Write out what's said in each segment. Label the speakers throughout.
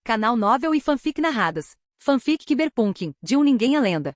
Speaker 1: Canal Novel e Fanfic Narradas. Fanfic Cyberpunk, de um Ninguém a Lenda.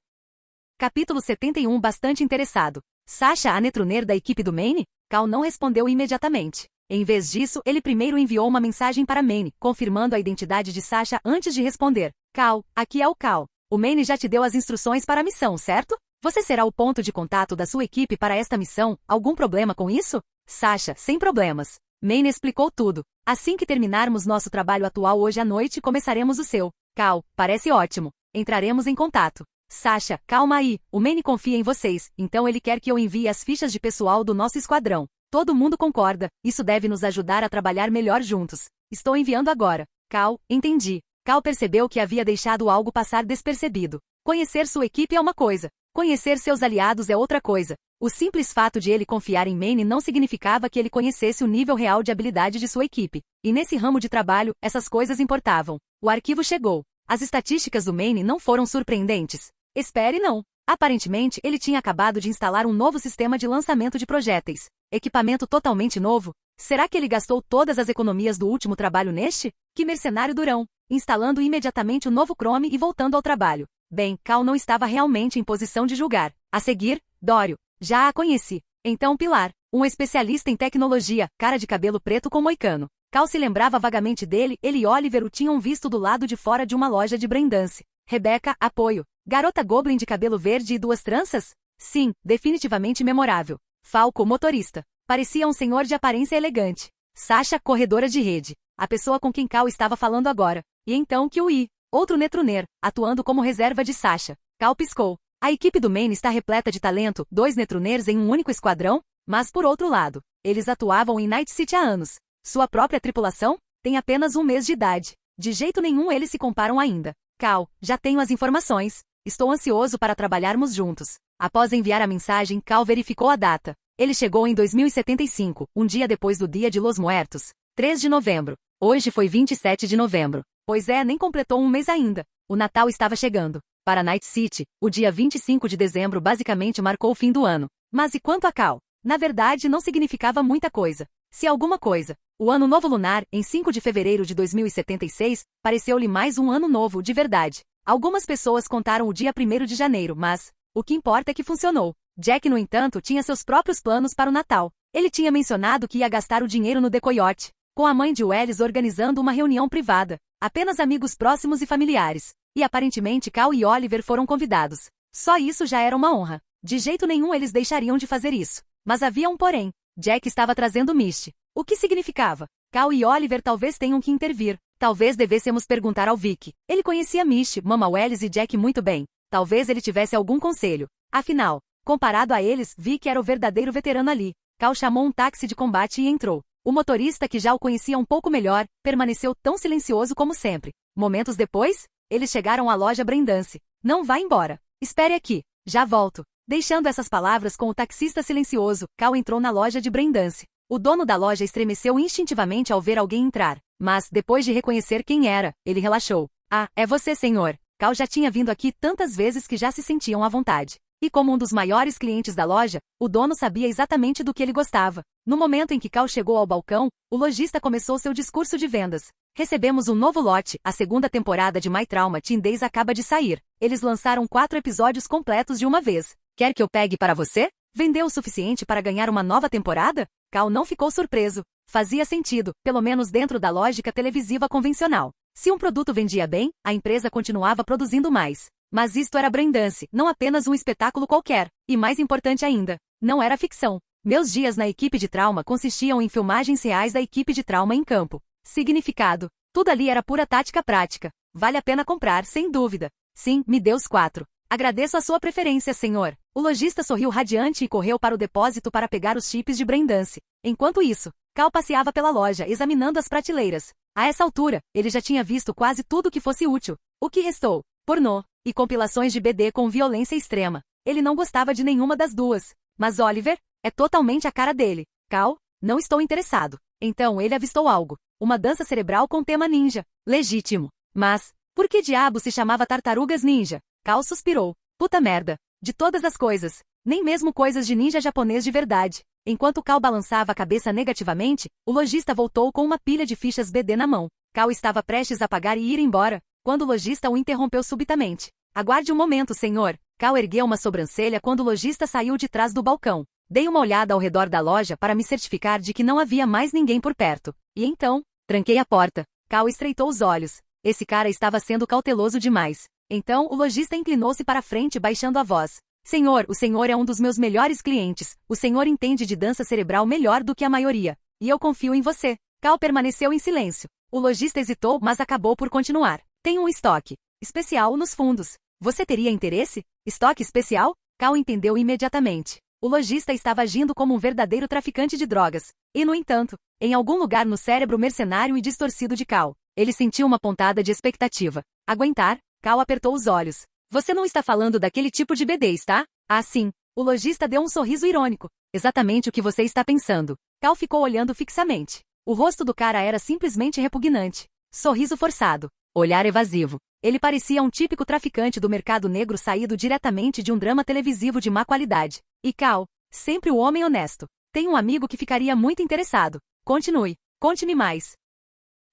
Speaker 1: Capítulo 71. Bastante interessado. Sasha, a netruner da equipe do Maine? Cal não respondeu imediatamente. Em vez disso, ele primeiro enviou uma mensagem para Maine, confirmando a identidade de Sasha antes de responder. Cal, aqui é o Cal. O Maine já te deu as instruções para a missão, certo? Você será o ponto de contato da sua equipe para esta missão. Algum problema com isso? Sasha, sem problemas. Maine explicou tudo. Assim que terminarmos nosso trabalho atual hoje à noite, começaremos o seu. Cal, parece ótimo. Entraremos em contato. Sasha, calma aí. O Maine confia em vocês, então ele quer que eu envie as fichas de pessoal do nosso esquadrão. Todo mundo concorda. Isso deve nos ajudar a trabalhar melhor juntos. Estou enviando agora. Cal, entendi. Cal percebeu que havia deixado algo passar despercebido. Conhecer sua equipe é uma coisa. Conhecer seus aliados é outra coisa. O simples fato de ele confiar em Maine não significava que ele conhecesse o nível real de habilidade de sua equipe. E nesse ramo de trabalho, essas coisas importavam. O arquivo chegou. As estatísticas do Maine não foram surpreendentes. Espere não. Aparentemente, ele tinha acabado de instalar um novo sistema de lançamento de projéteis. Equipamento totalmente novo? Será que ele gastou todas as economias do último trabalho neste? Que mercenário durão! Instalando imediatamente o novo Chrome e voltando ao trabalho. Bem, Cal não estava realmente em posição de julgar. A seguir, Dório. Já a conheci. Então Pilar. Um especialista em tecnologia, cara de cabelo preto com moicano. Cal se lembrava vagamente dele. Ele e Oliver o tinham visto do lado de fora de uma loja de Braindance. Rebecca, apoio. Garota Goblin de cabelo verde e duas tranças? Sim, definitivamente memorável. Falco, motorista. Parecia um senhor de aparência elegante. Sasha, corredora de rede. A pessoa com quem Cal estava falando agora. E então Kiwi, outro netruner, atuando como reserva de Sasha. Cal piscou. A equipe do Maine está repleta de talento, 2 netruners em um único esquadrão? Mas por outro lado, eles atuavam em Night City há anos. Sua própria tripulação? Tem apenas 1 mês de idade. De jeito nenhum eles se comparam ainda. Cal, já tenho as informações. Estou ansioso para trabalharmos juntos. Após enviar a mensagem, Cal verificou a data. Ele chegou em 2075, um dia depois do Dia de los Muertos. 3 de novembro. Hoje foi 27 de novembro. Pois é, nem completou 1 mês ainda. O Natal estava chegando. Para Night City, o dia 25 de dezembro basicamente marcou o fim do ano. Mas e quanto a Cal? Na verdade, não significava muita coisa. Se alguma coisa. O Ano Novo Lunar, em 5 de fevereiro de 2076, pareceu-lhe mais um ano novo, de verdade. Algumas pessoas contaram o dia 1º de janeiro, mas o que importa é que funcionou. Jack, no entanto, tinha seus próprios planos para o Natal. Ele tinha mencionado que ia gastar o dinheiro no Decoyote, com a mãe de Wells organizando uma reunião privada. Apenas amigos próximos e familiares. E aparentemente Cal e Oliver foram convidados. Só isso já era uma honra. De jeito nenhum eles deixariam de fazer isso. Mas havia um porém. Jack estava trazendo Misty. O que significava? Cal e Oliver talvez tenham que intervir. Talvez devêssemos perguntar ao Vic. Ele conhecia Misty, Mama Wells e Jack muito bem. Talvez ele tivesse algum conselho. Afinal, comparado a eles, Vic era o verdadeiro veterano ali. Cal chamou um táxi de combate e entrou. O motorista, que já o conhecia um pouco melhor, permaneceu tão silencioso como sempre. Momentos depois, eles chegaram à loja Braindance. Não vá embora. Espere aqui. Já volto. Deixando essas palavras com o taxista silencioso, Cal entrou na loja de Braindance. O dono da loja estremeceu instintivamente ao ver alguém entrar. Mas, depois de reconhecer quem era, ele relaxou. Ah, é você, senhor. Cal já tinha vindo aqui tantas vezes que já se sentiam à vontade. E como um dos maiores clientes da loja, o dono sabia exatamente do que ele gostava. No momento em que Cal chegou ao balcão, o lojista começou seu discurso de vendas. Recebemos um novo lote, a 2ª temporada de My Trauma Teen Days acaba de sair. Eles lançaram 4 episódios completos de uma vez. Quer que eu pegue para você? Vendeu o suficiente para ganhar uma nova temporada? Cal não ficou surpreso. Fazia sentido, pelo menos dentro da lógica televisiva convencional. Se um produto vendia bem, a empresa continuava produzindo mais. Mas isto era Braindance, não apenas um espetáculo qualquer. E mais importante ainda, não era ficção. Meus dias na equipe de trauma consistiam em filmagens reais da equipe de trauma em campo. Significado. Tudo ali era pura tática prática. Vale a pena comprar, sem dúvida. Sim, me dê os 4. Agradeço a sua preferência, senhor. O lojista sorriu radiante e correu para o depósito para pegar os chips de Braindance. Enquanto isso, Cal passeava pela loja, examinando as prateleiras. A essa altura, ele já tinha visto quase tudo que fosse útil. O que restou? Pornô e compilações de BD com violência extrema. Ele não gostava de nenhuma das duas. Mas Oliver é totalmente a cara dele. Cal, não estou interessado. Então ele avistou algo. Uma dança cerebral com tema ninja. Legítimo. Mas, por que diabo se chamava Tartarugas Ninja? Cal suspirou. Puta merda. De todas as coisas. Nem mesmo coisas de ninja japonês de verdade. Enquanto Cal balançava a cabeça negativamente, o lojista voltou com uma pilha de fichas BD na mão. Cal estava prestes a pagar e ir embora, quando o lojista o interrompeu subitamente. Aguarde um momento, senhor. Cal ergueu uma sobrancelha quando o lojista saiu de trás do balcão. Dei uma olhada ao redor da loja para me certificar de que não havia mais ninguém por perto. E então, tranquei a porta. Cal estreitou os olhos. Esse cara estava sendo cauteloso demais. Então, o lojista inclinou-se para frente baixando a voz. Senhor, o senhor é um dos meus melhores clientes. O senhor entende de dança cerebral melhor do que a maioria. E eu confio em você. Cal permaneceu em silêncio. O lojista hesitou, mas acabou por continuar. Tem um estoque especial nos fundos. Você teria interesse? Estoque especial? Cal entendeu imediatamente. O lojista estava agindo como um verdadeiro traficante de drogas. E, no entanto, em algum lugar no cérebro mercenário e distorcido de Cal, ele sentiu uma pontada de expectativa. Aguentar? Cal apertou os olhos. Você não está falando daquele tipo de BD, está? Ah, sim. O lojista deu um sorriso irônico. Exatamente o que você está pensando. Cal ficou olhando fixamente. O rosto do cara era simplesmente repugnante. Sorriso forçado. Olhar evasivo. Ele parecia um típico traficante do mercado negro saído diretamente de um drama televisivo de má qualidade. E Cal, sempre o homem honesto. Tem um amigo que ficaria muito interessado. Continue. Conte-me mais.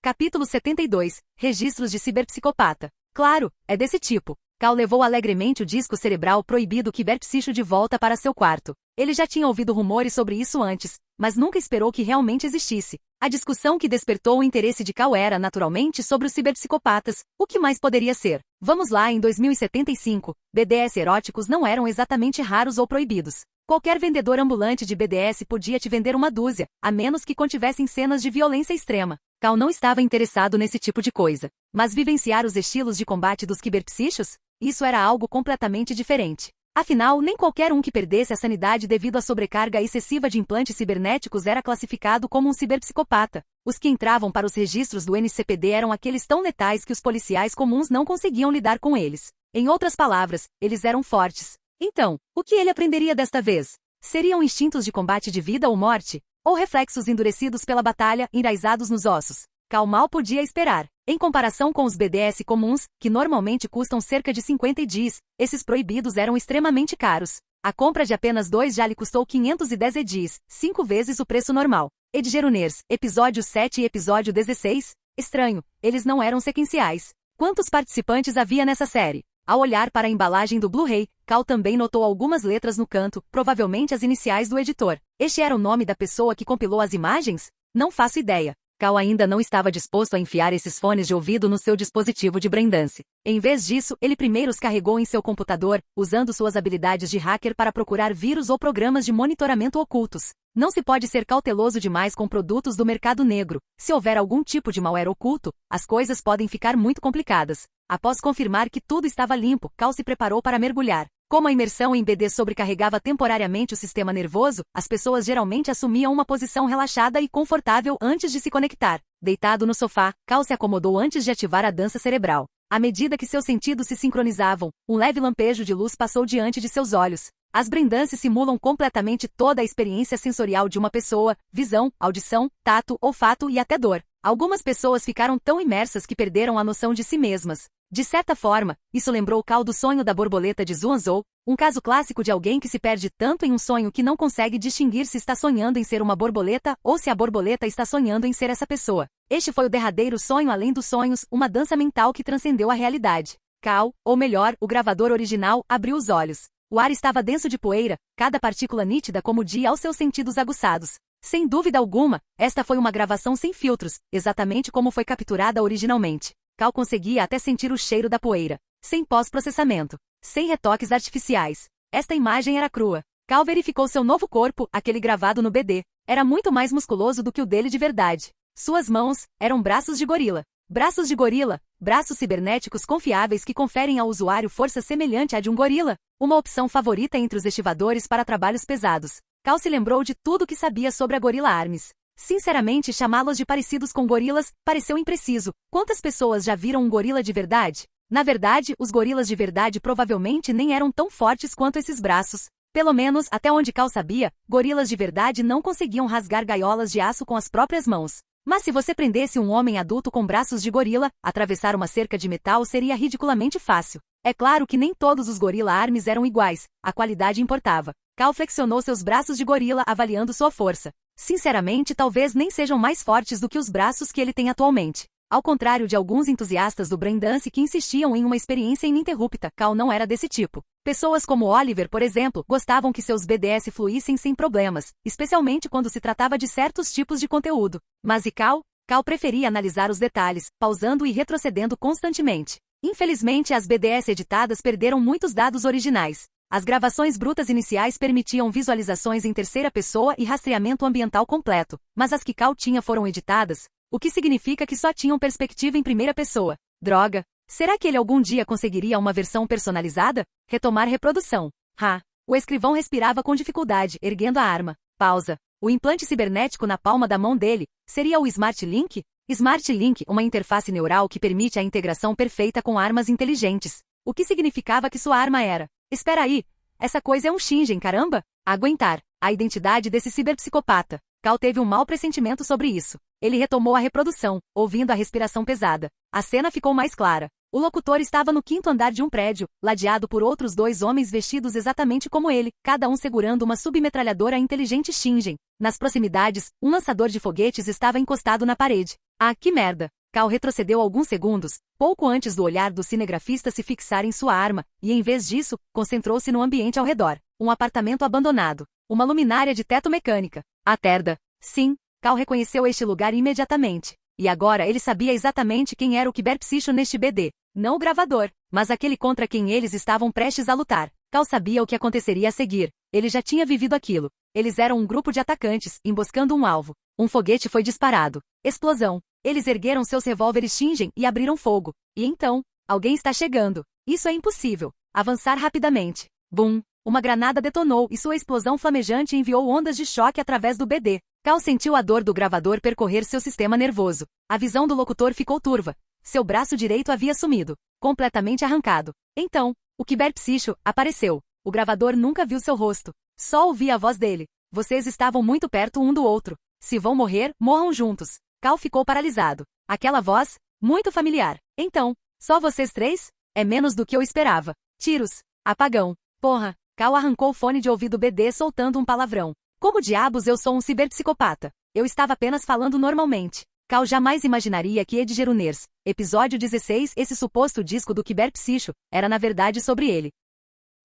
Speaker 1: Capítulo 72. Registros de ciberpsicopata. Claro, é desse tipo. Cal levou alegremente o disco cerebral proibido Cyberpsicho de volta para seu quarto. Ele já tinha ouvido rumores sobre isso antes, mas nunca esperou que realmente existisse. A discussão que despertou o interesse de Cal era, naturalmente, sobre os ciberpsicopatas. O que mais poderia ser? Vamos lá, em 2075, BDS eróticos não eram exatamente raros ou proibidos. Qualquer vendedor ambulante de BDS podia te vender uma dúzia, a menos que contivessem cenas de violência extrema. Cal não estava interessado nesse tipo de coisa. Mas vivenciar os estilos de combate dos ciberpsichos? Isso era algo completamente diferente. Afinal, nem qualquer um que perdesse a sanidade devido à sobrecarga excessiva de implantes cibernéticos era classificado como um ciberpsicopata. Os que entravam para os registros do NCPD eram aqueles tão letais que os policiais comuns não conseguiam lidar com eles. Em outras palavras, eles eram fortes. Então, o que ele aprenderia desta vez? Seriam instintos de combate de vida ou morte? Ou reflexos endurecidos pela batalha, enraizados nos ossos? Cal mal podia esperar. Em comparação com os BDS comuns, que normalmente custam cerca de 50 edis, esses proibidos eram extremamente caros. A compra de apenas 2 já lhe custou 510 edis, 5 vezes o preço normal. Edgeruners, episódio 7 e episódio 16? Estranho, eles não eram sequenciais. Quantos participantes havia nessa série? Ao olhar para a embalagem do Blu-ray, Cal também notou algumas letras no canto, provavelmente as iniciais do editor. Este era o nome da pessoa que compilou as imagens? Não faço ideia. Cal ainda não estava disposto a enfiar esses fones de ouvido no seu dispositivo de braindance. Em vez disso, ele primeiro os carregou em seu computador, usando suas habilidades de hacker para procurar vírus ou programas de monitoramento ocultos. Não se pode ser cauteloso demais com produtos do mercado negro. Se houver algum tipo de malware oculto, as coisas podem ficar muito complicadas. Após confirmar que tudo estava limpo, Cal se preparou para mergulhar. Como a imersão em BD sobrecarregava temporariamente o sistema nervoso, as pessoas geralmente assumiam uma posição relaxada e confortável antes de se conectar. Deitado no sofá, Cal se acomodou antes de ativar a dança cerebral. À medida que seus sentidos se sincronizavam, um leve lampejo de luz passou diante de seus olhos. As braindances simulam completamente toda a experiência sensorial de uma pessoa: visão, audição, tato, olfato e até dor. Algumas pessoas ficaram tão imersas que perderam a noção de si mesmas. De certa forma, isso lembrou Cal do sonho da borboleta de Zhuangzhou, um caso clássico de alguém que se perde tanto em um sonho que não consegue distinguir se está sonhando em ser uma borboleta ou se a borboleta está sonhando em ser essa pessoa. Este foi o derradeiro sonho além dos sonhos, uma dança mental que transcendeu a realidade. Cal, ou melhor, o gravador original, abriu os olhos. O ar estava denso de poeira, cada partícula nítida como dia aos seus sentidos aguçados. Sem dúvida alguma, esta foi uma gravação sem filtros, exatamente como foi capturada originalmente. Cal conseguia até sentir o cheiro da poeira. Sem pós-processamento. Sem retoques artificiais. Esta imagem era crua. Cal verificou seu novo corpo, aquele gravado no BD. Era muito mais musculoso do que o dele de verdade. Suas mãos eram braços de gorila. Braços de gorila, braços cibernéticos confiáveis que conferem ao usuário força semelhante à de um gorila. Uma opção favorita entre os estivadores para trabalhos pesados. Cal se lembrou de tudo o que sabia sobre a Gorilla Arms. Sinceramente, chamá-los de parecidos com gorilas pareceu impreciso. Quantas pessoas já viram um gorila de verdade? Na verdade, os gorilas de verdade provavelmente nem eram tão fortes quanto esses braços. Pelo menos, até onde Cal sabia, gorilas de verdade não conseguiam rasgar gaiolas de aço com as próprias mãos. Mas se você prendesse um homem adulto com braços de gorila, atravessar uma cerca de metal seria ridiculamente fácil. É claro que nem todos os Gorilla Arms eram iguais, a qualidade importava. Cal flexionou seus braços de gorila avaliando sua força. Sinceramente, talvez nem sejam mais fortes do que os braços que ele tem atualmente. Ao contrário de alguns entusiastas do braindance que insistiam em uma experiência ininterrupta, Cal não era desse tipo. Pessoas como Oliver, por exemplo, gostavam que seus BDS fluíssem sem problemas, especialmente quando se tratava de certos tipos de conteúdo. Mas e Cal? Cal preferia analisar os detalhes, pausando e retrocedendo constantemente. Infelizmente, as BDS editadas perderam muitos dados originais. As gravações brutas iniciais permitiam visualizações em terceira pessoa e rastreamento ambiental completo, mas as que Cal tinha foram editadas, o que significa que só tinham perspectiva em primeira pessoa. Droga! Será que ele algum dia conseguiria uma versão personalizada? Retomar reprodução. O escrivão respirava com dificuldade, erguendo a arma. Pausa. O implante cibernético na palma da mão dele seria o Smart Link? Smart Link, uma interface neural que permite a integração perfeita com armas inteligentes. O que significava que sua arma era: espera aí, essa coisa é um Shingen, caramba? Aguentar. A identidade desse ciberpsicopata. Cal teve um mau pressentimento sobre isso. Ele retomou a reprodução, ouvindo a respiração pesada. A cena ficou mais clara. O locutor estava no 5º andar de um prédio, ladeado por outros 2 homens vestidos exatamente como ele, cada um segurando uma submetralhadora inteligente Shingen. Nas proximidades, um lançador de foguetes estava encostado na parede. Ah, que merda! Cal retrocedeu alguns segundos, pouco antes do olhar do cinegrafista se fixar em sua arma, e em vez disso, concentrou-se no ambiente ao redor. Um apartamento abandonado. Uma luminária de teto mecânica. A Terda. Sim, Cal reconheceu este lugar imediatamente. E agora ele sabia exatamente quem era o Cyberpsycho neste BD. Não o gravador, mas aquele contra quem eles estavam prestes a lutar. Cal sabia o que aconteceria a seguir. Ele já tinha vivido aquilo. Eles eram um grupo de atacantes, emboscando um alvo. Um foguete foi disparado. Explosão. Eles ergueram seus revólveres Shingen e abriram fogo. E então, alguém está chegando. Isso é impossível. Avançar rapidamente. Bum! Uma granada detonou e sua explosão flamejante enviou ondas de choque através do BD. Cal sentiu a dor do gravador percorrer seu sistema nervoso. A visão do locutor ficou turva. Seu braço direito havia sumido, completamente arrancado. Então, o Cyberpsycho apareceu. O gravador nunca viu seu rosto. Só ouvia a voz dele. Vocês estavam muito perto um do outro. Se vão morrer, morram juntos. Cal ficou paralisado. Aquela voz, muito familiar. Então, só vocês 3? É menos do que eu esperava. Tiros. Apagão. Porra. Cal arrancou o fone de ouvido BD soltando um palavrão. Como diabos eu sou um ciberpsicopata? Eu estava apenas falando normalmente. Cal jamais imaginaria que Edgeruners, episódio 16, esse suposto disco do Cyberpsycho, era na verdade sobre ele.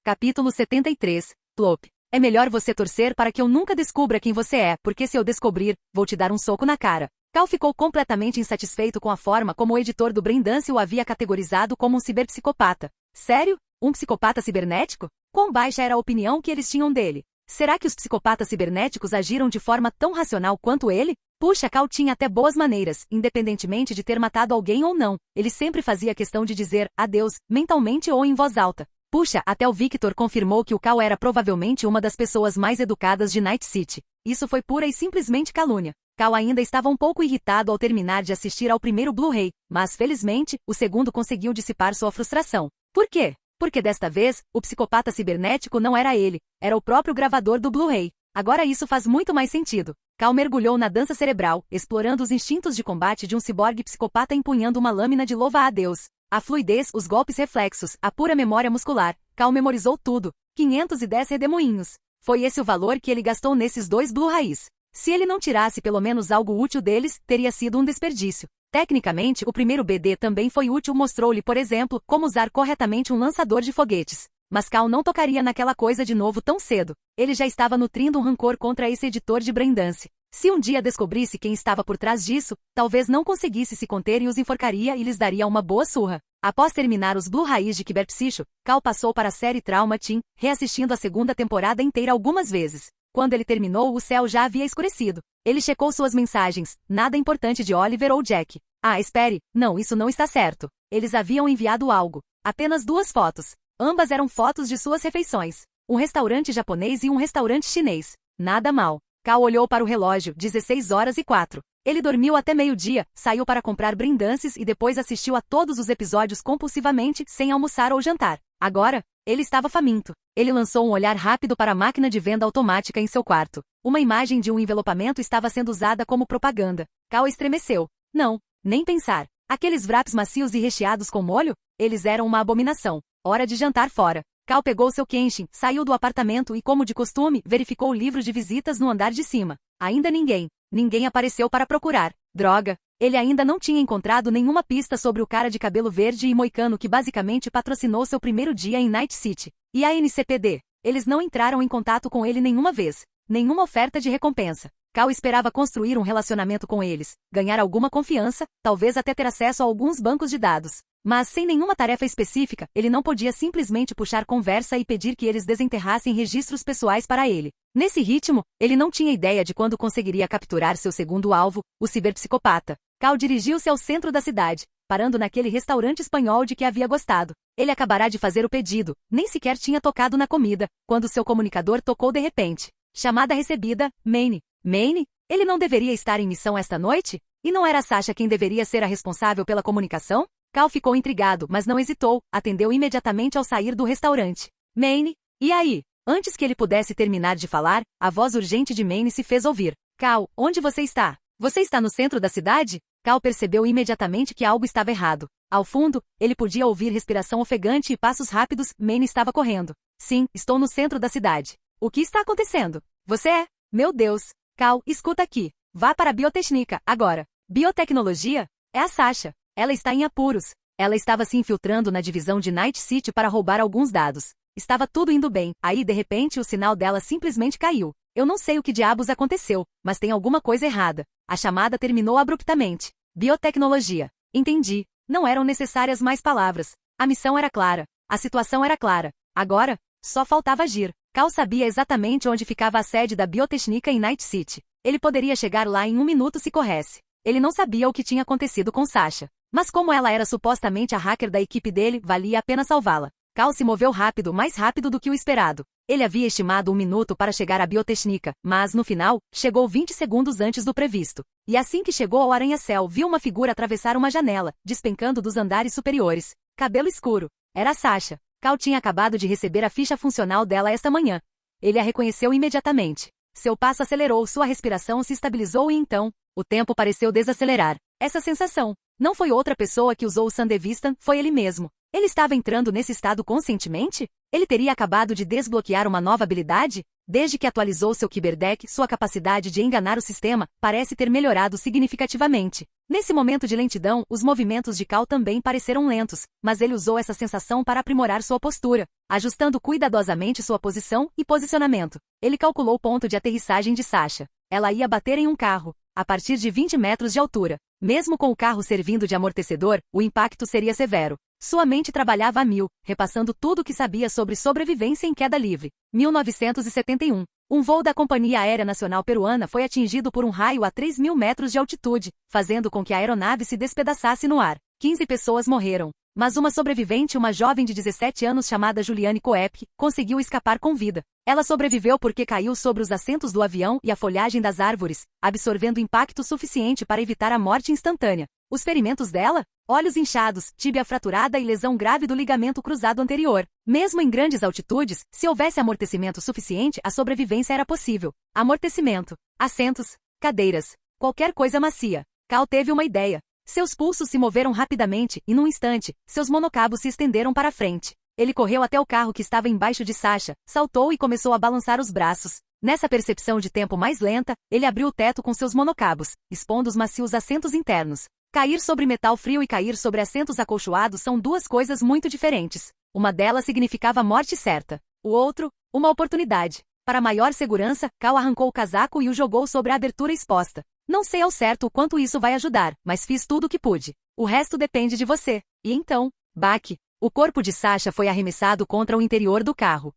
Speaker 1: Capítulo 73, Plop. É melhor você torcer para que eu nunca descubra quem você é, porque se eu descobrir, vou te dar um soco na cara. Cal ficou completamente insatisfeito com a forma como o editor do Braindance o havia categorizado como um ciberpsicopata. Sério? Um psicopata cibernético? Quão baixa era a opinião que eles tinham dele? Será que os psicopatas cibernéticos agiram de forma tão racional quanto ele? Puxa, Cal tinha até boas maneiras, independentemente de ter matado alguém ou não. Ele sempre fazia questão de dizer adeus, mentalmente ou em voz alta. Puxa, até o Victor confirmou que o Cal era provavelmente uma das pessoas mais educadas de Night City. Isso foi pura e simplesmente calúnia. Cal ainda estava um pouco irritado ao terminar de assistir ao primeiro Blu-ray, mas felizmente, o segundo conseguiu dissipar sua frustração. Por quê? Porque desta vez, o psicopata cibernético não era ele, era o próprio gravador do Blu-ray. Agora isso faz muito mais sentido. Cal mergulhou na dança cerebral, explorando os instintos de combate de um ciborgue psicopata empunhando uma lâmina de louva-a-Deus. A fluidez, os golpes reflexos, a pura memória muscular. Cal memorizou tudo. 510 redemoinhos. Foi esse o valor que ele gastou nesses 2 Blu-rays. Se ele não tirasse pelo menos algo útil deles, teria sido um desperdício. Tecnicamente, o primeiro BD também foi útil, mostrou-lhe, por exemplo, como usar corretamente um lançador de foguetes. Mas Cal não tocaria naquela coisa de novo tão cedo. Ele já estava nutrindo um rancor contra esse editor de Braindance. Se um dia descobrisse quem estava por trás disso, talvez não conseguisse se conter e os enforcaria e lhes daria uma boa surra. Após terminar os Blu-rays de Cyberpsycho, Cal passou para a série Trauma Team, reassistindo a segunda temporada inteira algumas vezes. Quando ele terminou, o céu já havia escurecido. Ele checou suas mensagens. Nada importante de Oliver ou Jack. Ah, espere. Não, isso não está certo. Eles haviam enviado algo. Apenas 2 fotos. Ambas eram fotos de suas refeições. Um restaurante japonês e um restaurante chinês. Nada mal. Cal olhou para o relógio, 16h04. Ele dormiu até meio-dia, saiu para comprar brindances e depois assistiu a todos os episódios compulsivamente, sem almoçar ou jantar. Agora, ele estava faminto. Ele lançou um olhar rápido para a máquina de venda automática em seu quarto. Uma imagem de um envelopamento estava sendo usada como propaganda. Cal estremeceu. Não, nem pensar. Aqueles wraps macios e recheados com molho? Eles eram uma abominação. Hora de jantar fora. Cal pegou seu Kenshin, saiu do apartamento e, como de costume, verificou o livro de visitas no andar de cima. Ainda ninguém. Ninguém apareceu para procurar. Droga. Ele ainda não tinha encontrado nenhuma pista sobre o cara de cabelo verde e moicano que basicamente patrocinou seu primeiro dia em Night City. E a NCPD? Eles não entraram em contato com ele nenhuma vez. Nenhuma oferta de recompensa. Cal esperava construir um relacionamento com eles, ganhar alguma confiança, talvez até ter acesso a alguns bancos de dados. Mas sem nenhuma tarefa específica, ele não podia simplesmente puxar conversa e pedir que eles desenterrassem registros pessoais para ele. Nesse ritmo, ele não tinha ideia de quando conseguiria capturar seu segundo alvo, o ciberpsicopata. Cal dirigiu-se ao centro da cidade, parando naquele restaurante espanhol de que havia gostado. Ele acabará de fazer o pedido, nem sequer tinha tocado na comida, quando seu comunicador tocou de repente. Chamada recebida, Maine. Maine? Ele não deveria estar em missão esta noite? E não era Sasha quem deveria ser a responsável pela comunicação? Cal ficou intrigado, mas não hesitou, atendeu imediatamente ao sair do restaurante. Maine? E aí? Antes que ele pudesse terminar de falar, a voz urgente de Maine se fez ouvir. Cal, onde você está? Você está no centro da cidade? Cal percebeu imediatamente que algo estava errado. Ao fundo, ele podia ouvir respiração ofegante e passos rápidos. Maine estava correndo. Sim, estou no centro da cidade. O que está acontecendo? Você é? Meu Deus. Cal, escuta aqui. Vá para a biotecnica, agora. Biotecnologia? É a Sasha. Ela está em apuros. Ela estava se infiltrando na divisão de Night City para roubar alguns dados. Estava tudo indo bem, aí de repente o sinal dela simplesmente caiu. Eu não sei o que diabos aconteceu, mas tem alguma coisa errada. A chamada terminou abruptamente. Biotecnologia. Entendi. Não eram necessárias mais palavras. A missão era clara. A situação era clara. Agora, só faltava agir. Cal sabia exatamente onde ficava a sede da biotecnica em Night City. Ele poderia chegar lá em 1 minuto se corresse. Ele não sabia o que tinha acontecido com Sasha. Mas como ela era supostamente a hacker da equipe dele, valia a pena salvá-la. Cal se moveu rápido, mais rápido do que o esperado. Ele havia estimado 1 minuto para chegar à biotecnica, mas, no final, chegou 20 segundos antes do previsto. E assim que chegou ao arranha-céu, viu uma figura atravessar uma janela, despencando dos andares superiores. Cabelo escuro. Era Sasha. Cal tinha acabado de receber a ficha funcional dela esta manhã. Ele a reconheceu imediatamente. Seu passo acelerou, sua respiração se estabilizou e então, o tempo pareceu desacelerar. Essa sensação. Não foi outra pessoa que usou o Sandevistan, foi ele mesmo. Ele estava entrando nesse estado conscientemente? Ele teria acabado de desbloquear uma nova habilidade? Desde que atualizou seu Cyberdeck, sua capacidade de enganar o sistema parece ter melhorado significativamente. Nesse momento de lentidão, os movimentos de Cal também pareceram lentos, mas ele usou essa sensação para aprimorar sua postura, ajustando cuidadosamente sua posição e posicionamento. Ele calculou o ponto de aterrissagem de Sasha. Ela ia bater em um carro, a partir de 20 metros de altura. Mesmo com o carro servindo de amortecedor, o impacto seria severo. Sua mente trabalhava a mil, repassando tudo o que sabia sobre sobrevivência em queda livre. 1971. Um voo da Companhia Aérea Nacional Peruana foi atingido por um raio a 3.000 metros de altitude, fazendo com que a aeronave se despedaçasse no ar. 15 pessoas morreram. Mas uma sobrevivente, uma jovem de 17 anos chamada Juliane Koepke, conseguiu escapar com vida. Ela sobreviveu porque caiu sobre os assentos do avião e a folhagem das árvores, absorvendo impacto suficiente para evitar a morte instantânea. Os ferimentos dela? Olhos inchados, tíbia fraturada e lesão grave do ligamento cruzado anterior. Mesmo em grandes altitudes, se houvesse amortecimento suficiente, a sobrevivência era possível. Amortecimento. Assentos. Cadeiras. Qualquer coisa macia. Cal teve uma ideia. Seus pulsos se moveram rapidamente e, num instante, seus monocabos se estenderam para frente. Ele correu até o carro que estava embaixo de Sasha, saltou e começou a balançar os braços. Nessa percepção de tempo mais lenta, ele abriu o teto com seus monocabos, expondo os macios assentos internos. Cair sobre metal frio e cair sobre assentos acolchoados são duas coisas muito diferentes. Uma delas significava morte certa. O outro, uma oportunidade. Para maior segurança, Cal arrancou o casaco e o jogou sobre a abertura exposta. Não sei ao certo o quanto isso vai ajudar, mas fiz tudo o que pude. O resto depende de você. E então, baque. O corpo de Sasha foi arremessado contra o interior do carro.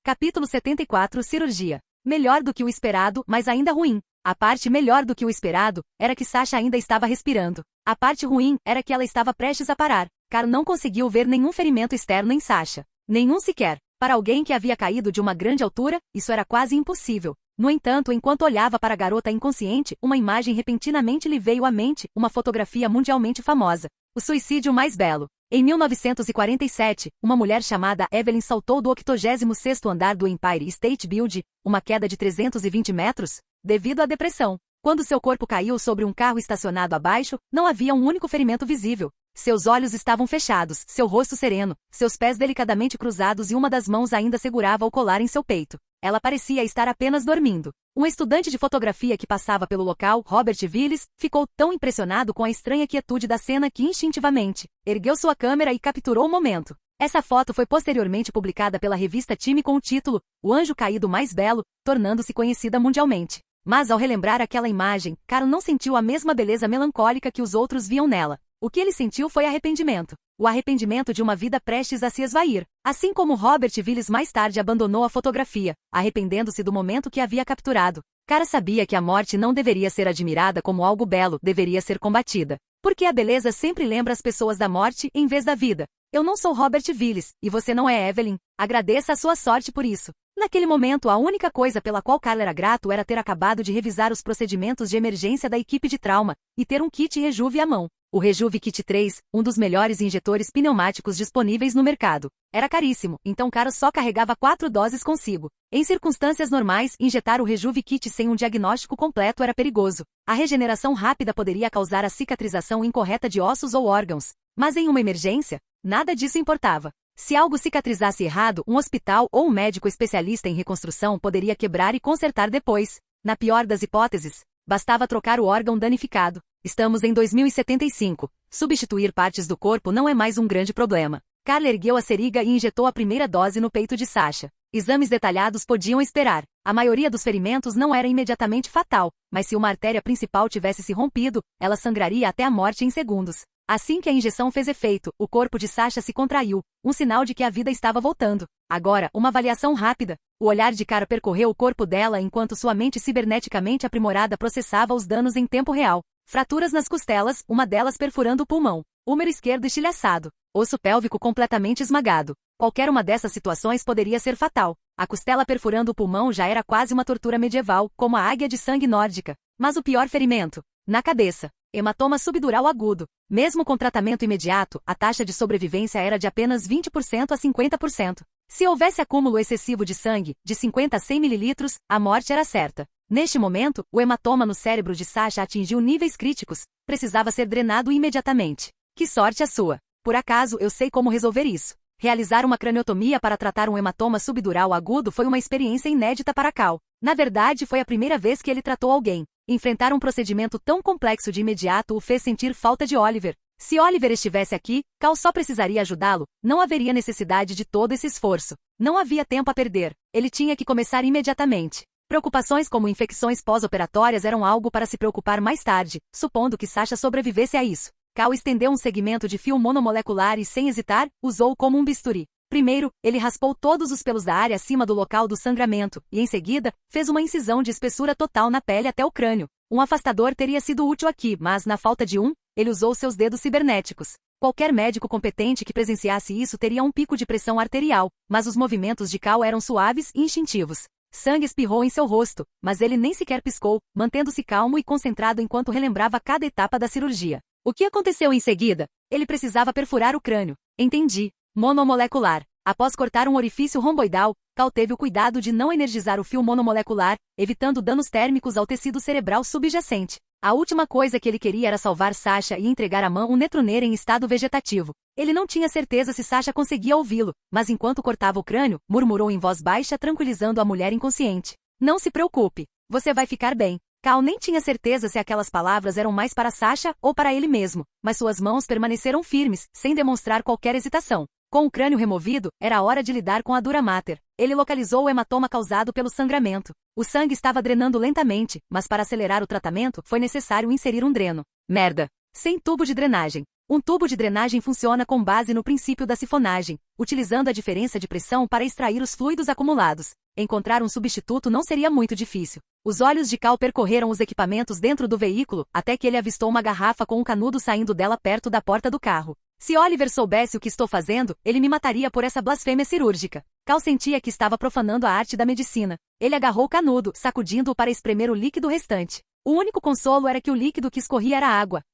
Speaker 1: Capítulo 74. Cirurgia. Melhor do que o esperado, mas ainda ruim. A parte melhor do que o esperado era que Sasha ainda estava respirando. A parte ruim era que ela estava prestes a parar. Cal não conseguiu ver nenhum ferimento externo em Sasha. Nenhum sequer. Para alguém que havia caído de uma grande altura, isso era quase impossível. No entanto, enquanto olhava para a garota inconsciente, uma imagem repentinamente lhe veio à mente, uma fotografia mundialmente famosa. O suicídio mais belo. Em 1947, uma mulher chamada Evelyn saltou do 86º andar do Empire State Building, uma queda de 320 metros, devido à depressão. Quando seu corpo caiu sobre um carro estacionado abaixo, não havia um único ferimento visível. Seus olhos estavam fechados, seu rosto sereno, seus pés delicadamente cruzados e uma das mãos ainda segurava o colar em seu peito. Ela parecia estar apenas dormindo. Um estudante de fotografia que passava pelo local, Robert Willis, ficou tão impressionado com a estranha quietude da cena que instintivamente ergueu sua câmera e capturou o momento. Essa foto foi posteriormente publicada pela revista Time com o título O Anjo Caído Mais Belo, tornando-se conhecida mundialmente. Mas ao relembrar aquela imagem, Carl não sentiu a mesma beleza melancólica que os outros viam nela. O que ele sentiu foi arrependimento. O arrependimento de uma vida prestes a se esvair. Assim como Robert Willis mais tarde abandonou a fotografia, arrependendo-se do momento que havia capturado. Cara sabia que a morte não deveria ser admirada como algo belo, deveria ser combatida. Porque a beleza sempre lembra as pessoas da morte em vez da vida. Eu não sou Robert Willis, e você não é Evelyn. Agradeça a sua sorte por isso. Naquele momento, a única coisa pela qual Carl era grato era ter acabado de revisar os procedimentos de emergência da equipe de trauma e ter um kit Rejuve à mão. O Rejuve Kit 3, um dos melhores injetores pneumáticos disponíveis no mercado. Era caríssimo, então Carl só carregava 4 doses consigo. Em circunstâncias normais, injetar o Rejuve Kit sem um diagnóstico completo era perigoso. A regeneração rápida poderia causar a cicatrização incorreta de ossos ou órgãos. Mas em uma emergência, nada disso importava. Se algo cicatrizasse errado, um hospital ou um médico especialista em reconstrução poderia quebrar e consertar depois. Na pior das hipóteses, bastava trocar o órgão danificado. Estamos em 2075. Substituir partes do corpo não é mais um grande problema. Carl ergueu a seringa e injetou a primeira dose no peito de Sasha. Exames detalhados podiam esperar. A maioria dos ferimentos não era imediatamente fatal, mas se uma artéria principal tivesse se rompido, ela sangraria até a morte em segundos. Assim que a injeção fez efeito, o corpo de Sasha se contraiu, um sinal de que a vida estava voltando. Agora, uma avaliação rápida. O olhar de Carl percorreu o corpo dela enquanto sua mente ciberneticamente aprimorada processava os danos em tempo real. Fraturas nas costelas, uma delas perfurando o pulmão. Húmero esquerdo estilhaçado. Osso pélvico completamente esmagado. Qualquer uma dessas situações poderia ser fatal. A costela perfurando o pulmão já era quase uma tortura medieval, como a águia de sangue nórdica. Mas o pior ferimento? Na cabeça. Hematoma subdural agudo. Mesmo com tratamento imediato, a taxa de sobrevivência era de apenas 20% a 50%. Se houvesse acúmulo excessivo de sangue, de 50 a 100 ml, a morte era certa. Neste momento, o hematoma no cérebro de Sasha atingiu níveis críticos. Precisava ser drenado imediatamente. Que sorte a sua! Por acaso, eu sei como resolver isso. Realizar uma craniotomia para tratar um hematoma subdural agudo foi uma experiência inédita para Cal. Na verdade, foi a primeira vez que ele tratou alguém. Enfrentar um procedimento tão complexo de imediato o fez sentir falta de Oliver. Se Oliver estivesse aqui, Cal só precisaria ajudá-lo. Não haveria necessidade de todo esse esforço. Não havia tempo a perder. Ele tinha que começar imediatamente. Preocupações como infecções pós-operatórias eram algo para se preocupar mais tarde, supondo que Sasha sobrevivesse a isso. Cal estendeu um segmento de fio monomolecular e, sem hesitar, usou como um bisturi. Primeiro, ele raspou todos os pelos da área acima do local do sangramento, e em seguida, fez uma incisão de espessura total na pele até o crânio. Um afastador teria sido útil aqui, mas na falta de um, ele usou seus dedos cibernéticos. Qualquer médico competente que presenciasse isso teria um pico de pressão arterial, mas os movimentos de Cal eram suaves e instintivos. Sangue espirrou em seu rosto, mas ele nem sequer piscou, mantendo-se calmo e concentrado enquanto relembrava cada etapa da cirurgia. O que aconteceu em seguida? Ele precisava perfurar o crânio. Entendi. Monomolecular. Após cortar um orifício romboidal, Cal teve o cuidado de não energizar o fio monomolecular, evitando danos térmicos ao tecido cerebral subjacente. A última coisa que ele queria era salvar Sasha e entregar à mão um Netroner em estado vegetativo. Ele não tinha certeza se Sasha conseguia ouvi-lo, mas enquanto cortava o crânio, murmurou em voz baixa, tranquilizando a mulher inconsciente. Não se preocupe. Você vai ficar bem. Cal nem tinha certeza se aquelas palavras eram mais para Sasha ou para ele mesmo, mas suas mãos permaneceram firmes, sem demonstrar qualquer hesitação. Com o crânio removido, era hora de lidar com a dura mater. Ele localizou o hematoma causado pelo sangramento. O sangue estava drenando lentamente, mas para acelerar o tratamento, foi necessário inserir um dreno. Merda! Sem tubo de drenagem. Um tubo de drenagem funciona com base no princípio da sifonagem, utilizando a diferença de pressão para extrair os fluidos acumulados. Encontrar um substituto não seria muito difícil. Os olhos de Cal percorreram os equipamentos dentro do veículo, até que ele avistou uma garrafa com um canudo saindo dela perto da porta do carro. Se Oliver soubesse o que estou fazendo, ele me mataria por essa blasfêmia cirúrgica. Cal sentia que estava profanando a arte da medicina. Ele agarrou o canudo, sacudindo-o para espremer o líquido restante. O único consolo era que o líquido que escorria era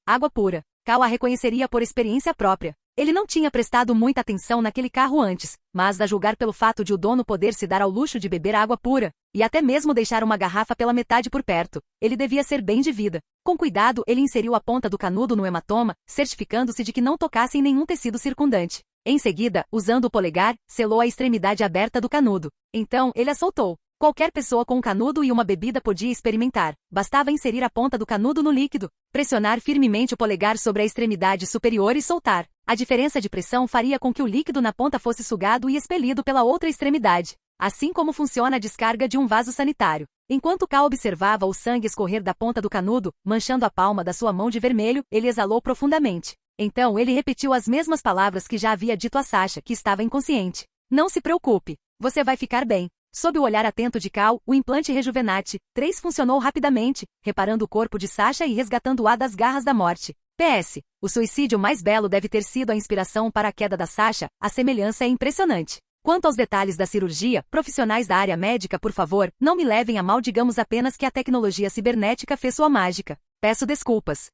Speaker 1: água pura. Cal a reconheceria por experiência própria. Ele não tinha prestado muita atenção naquele carro antes, mas a julgar pelo fato de o dono poder se dar ao luxo de beber água pura, e até mesmo deixar uma garrafa pela metade por perto. Ele devia ser bem de vida. Com cuidado, ele inseriu a ponta do canudo no hematoma, certificando-se de que não tocasse em nenhum tecido circundante. Em seguida, usando o polegar, selou a extremidade aberta do canudo. Então, ele a soltou. Qualquer pessoa com um canudo e uma bebida podia experimentar. Bastava inserir a ponta do canudo no líquido, pressionar firmemente o polegar sobre a extremidade superior e soltar. A diferença de pressão faria com que o líquido na ponta fosse sugado e expelido pela outra extremidade. Assim como funciona a descarga de um vaso sanitário. Enquanto Cal observava o sangue escorrer da ponta do canudo, manchando a palma da sua mão de vermelho, ele exalou profundamente. Então ele repetiu as mesmas palavras que já havia dito a Sasha, que estava inconsciente. Não se preocupe, você vai ficar bem. Sob o olhar atento de Cal, o implante Rejuvenate 3 funcionou rapidamente, reparando o corpo de Sasha e resgatando-a das garras da morte. PS. O suicídio mais belo deve ter sido a inspiração para a queda da Sasha, a semelhança é impressionante. Quanto aos detalhes da cirurgia, profissionais da área médica, por favor, não me levem a mal, digamos apenas que a tecnologia cibernética fez sua mágica. Peço desculpas.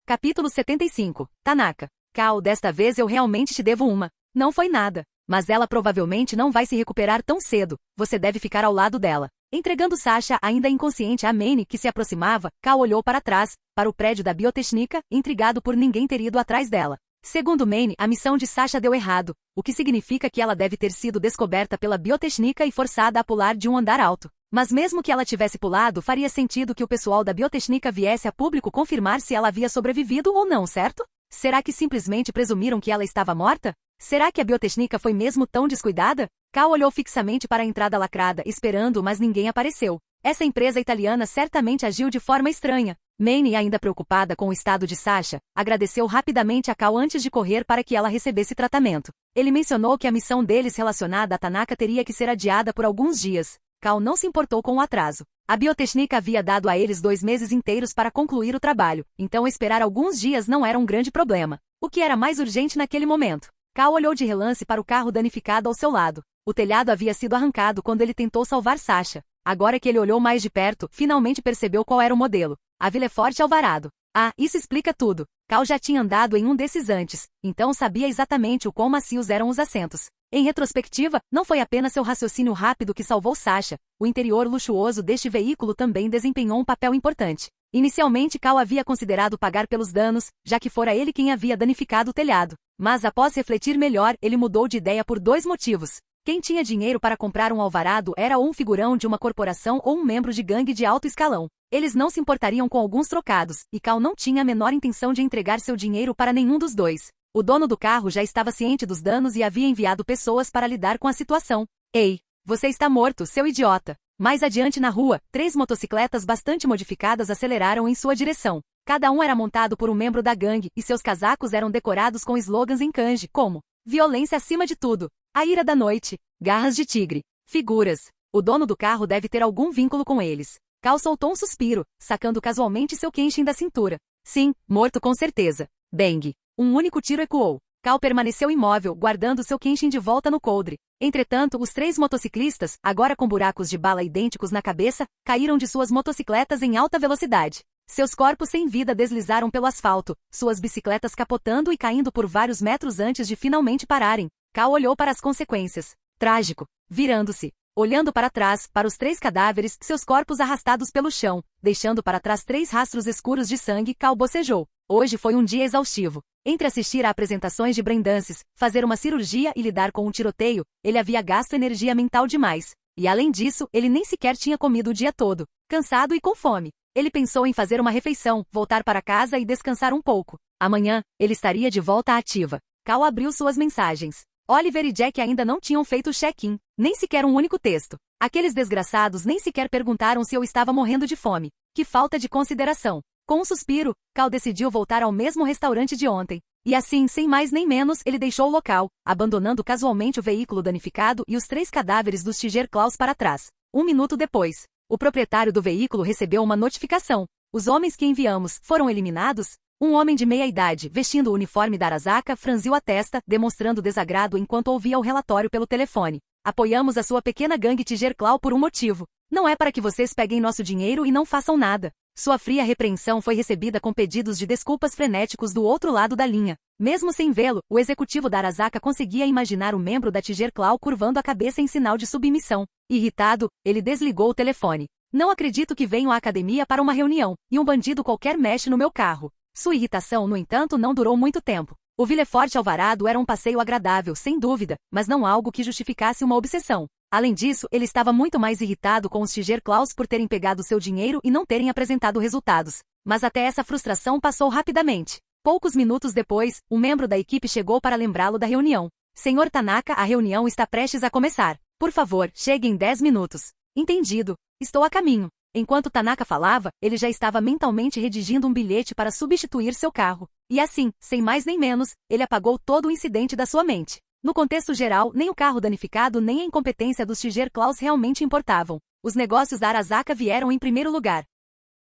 Speaker 1: Capítulo 75. Tanaka. Cal, desta vez eu realmente te devo uma. Não foi nada. Mas ela provavelmente não vai se recuperar tão cedo. Você deve ficar ao lado dela. Entregando Sasha ainda inconsciente a Manny, que se aproximava, Cal olhou para trás, para o prédio da biotecnica, intrigado por ninguém ter ido atrás dela. Segundo Manny, a missão de Sasha deu errado, o que significa que ela deve ter sido descoberta pela biotecnica e forçada a pular de um andar alto. Mas mesmo que ela tivesse pulado, faria sentido que o pessoal da biotecnica viesse a público confirmar se ela havia sobrevivido ou não, certo? Será que simplesmente presumiram que ela estava morta? Será que a biotecnica foi mesmo tão descuidada? Cal olhou fixamente para a entrada lacrada, esperando, mas ninguém apareceu. Essa empresa italiana certamente agiu de forma estranha. Manny, ainda preocupada com o estado de Sasha, agradeceu rapidamente a Cal antes de correr para que ela recebesse tratamento. Ele mencionou que a missão deles relacionada a Tanaka teria que ser adiada por alguns dias. Cal não se importou com o atraso. A biotecnica havia dado a eles 2 meses inteiros para concluir o trabalho, então esperar alguns dias não era um grande problema. O que era mais urgente naquele momento? Cal olhou de relance para o carro danificado ao seu lado. O telhado havia sido arrancado quando ele tentou salvar Sasha. Agora que ele olhou mais de perto, finalmente percebeu qual era o modelo. A Villefort Alvarado. Ah, isso explica tudo. Cal já tinha andado em um desses antes, então sabia exatamente o quão macios eram os assentos. Em retrospectiva, não foi apenas seu raciocínio rápido que salvou Sasha. O interior luxuoso deste veículo também desempenhou um papel importante. Inicialmente, Cal havia considerado pagar pelos danos, já que fora ele quem havia danificado o telhado. Mas após refletir melhor, ele mudou de ideia por 2 motivos. Quem tinha dinheiro para comprar um alvarado era ou um figurão de uma corporação ou um membro de gangue de alto escalão. Eles não se importariam com alguns trocados, e Cal não tinha a menor intenção de entregar seu dinheiro para nenhum dos dois. O dono do carro já estava ciente dos danos e havia enviado pessoas para lidar com a situação. Ei, você está morto, seu idiota! Mais adiante na rua, 3 motocicletas bastante modificadas aceleraram em sua direção. Cada um era montado por um membro da gangue, e seus casacos eram decorados com slogans em kanji, como violência acima de tudo, a ira da noite, garras de tigre, figuras. O dono do carro deve ter algum vínculo com eles. Cal soltou um suspiro, sacando casualmente seu kenshin da cintura. Sim, morto com certeza. Bang! Um único tiro ecoou. Cal permaneceu imóvel, guardando seu kenshin de volta no coldre. Entretanto, os 3 motociclistas, agora com buracos de bala idênticos na cabeça, caíram de suas motocicletas em alta velocidade. Seus corpos sem vida deslizaram pelo asfalto, suas bicicletas capotando e caindo por vários metros antes de finalmente pararem. Cal olhou para as consequências. Trágico. Virando-se. Olhando para trás, para os 3 cadáveres, seus corpos arrastados pelo chão, deixando para trás 3 rastros escuros de sangue, Cal bocejou. Hoje foi um dia exaustivo. Entre assistir a apresentações de braindances, fazer uma cirurgia e lidar com um tiroteio, ele havia gasto energia mental demais. E além disso, ele nem sequer tinha comido o dia todo. Cansado e com fome. Ele pensou em fazer uma refeição, voltar para casa e descansar um pouco. Amanhã, ele estaria de volta à ativa. Cal abriu suas mensagens. Oliver e Jack ainda não tinham feito o check-in, nem sequer um único texto. Aqueles desgraçados nem sequer perguntaram se eu estava morrendo de fome. Que falta de consideração. Com um suspiro, Cal decidiu voltar ao mesmo restaurante de ontem. E assim, sem mais nem menos, ele deixou o local, abandonando casualmente o veículo danificado e os 3 cadáveres dos Tiger-Claws para trás. 1 minuto depois, o proprietário do veículo recebeu uma notificação. Os homens que enviamos foram eliminados? Um homem de meia-idade, vestindo o uniforme da Arasaka, franziu a testa, demonstrando desagrado enquanto ouvia o relatório pelo telefone. Apoiamos a sua pequena gangue Tiger-Claw por um motivo. Não é para que vocês peguem nosso dinheiro e não façam nada. Sua fria repreensão foi recebida com pedidos de desculpas frenéticos do outro lado da linha. Mesmo sem vê-lo, o executivo da Arasaka conseguia imaginar o membro da Tiger Claw curvando a cabeça em sinal de submissão. Irritado, ele desligou o telefone. Não acredito que venho à academia para uma reunião, e um bandido qualquer mexe no meu carro. Sua irritação, no entanto, não durou muito tempo. O Villefort Alvarado era um passeio agradável, sem dúvida, mas não algo que justificasse uma obsessão. Além disso, ele estava muito mais irritado com os Tiger Claws por terem pegado seu dinheiro e não terem apresentado resultados. Mas até essa frustração passou rapidamente. Poucos minutos depois, um membro da equipe chegou para lembrá-lo da reunião. Senhor Tanaka, a reunião está prestes a começar. Por favor, chegue em 10 minutos. Entendido. Estou a caminho. Enquanto Tanaka falava, ele já estava mentalmente redigindo um bilhete para substituir seu carro. E assim, sem mais nem menos, ele apagou todo o incidente da sua mente. No contexto geral, nem o carro danificado nem a incompetência dos Tiger Claws realmente importavam. Os negócios da Arasaka vieram em primeiro lugar.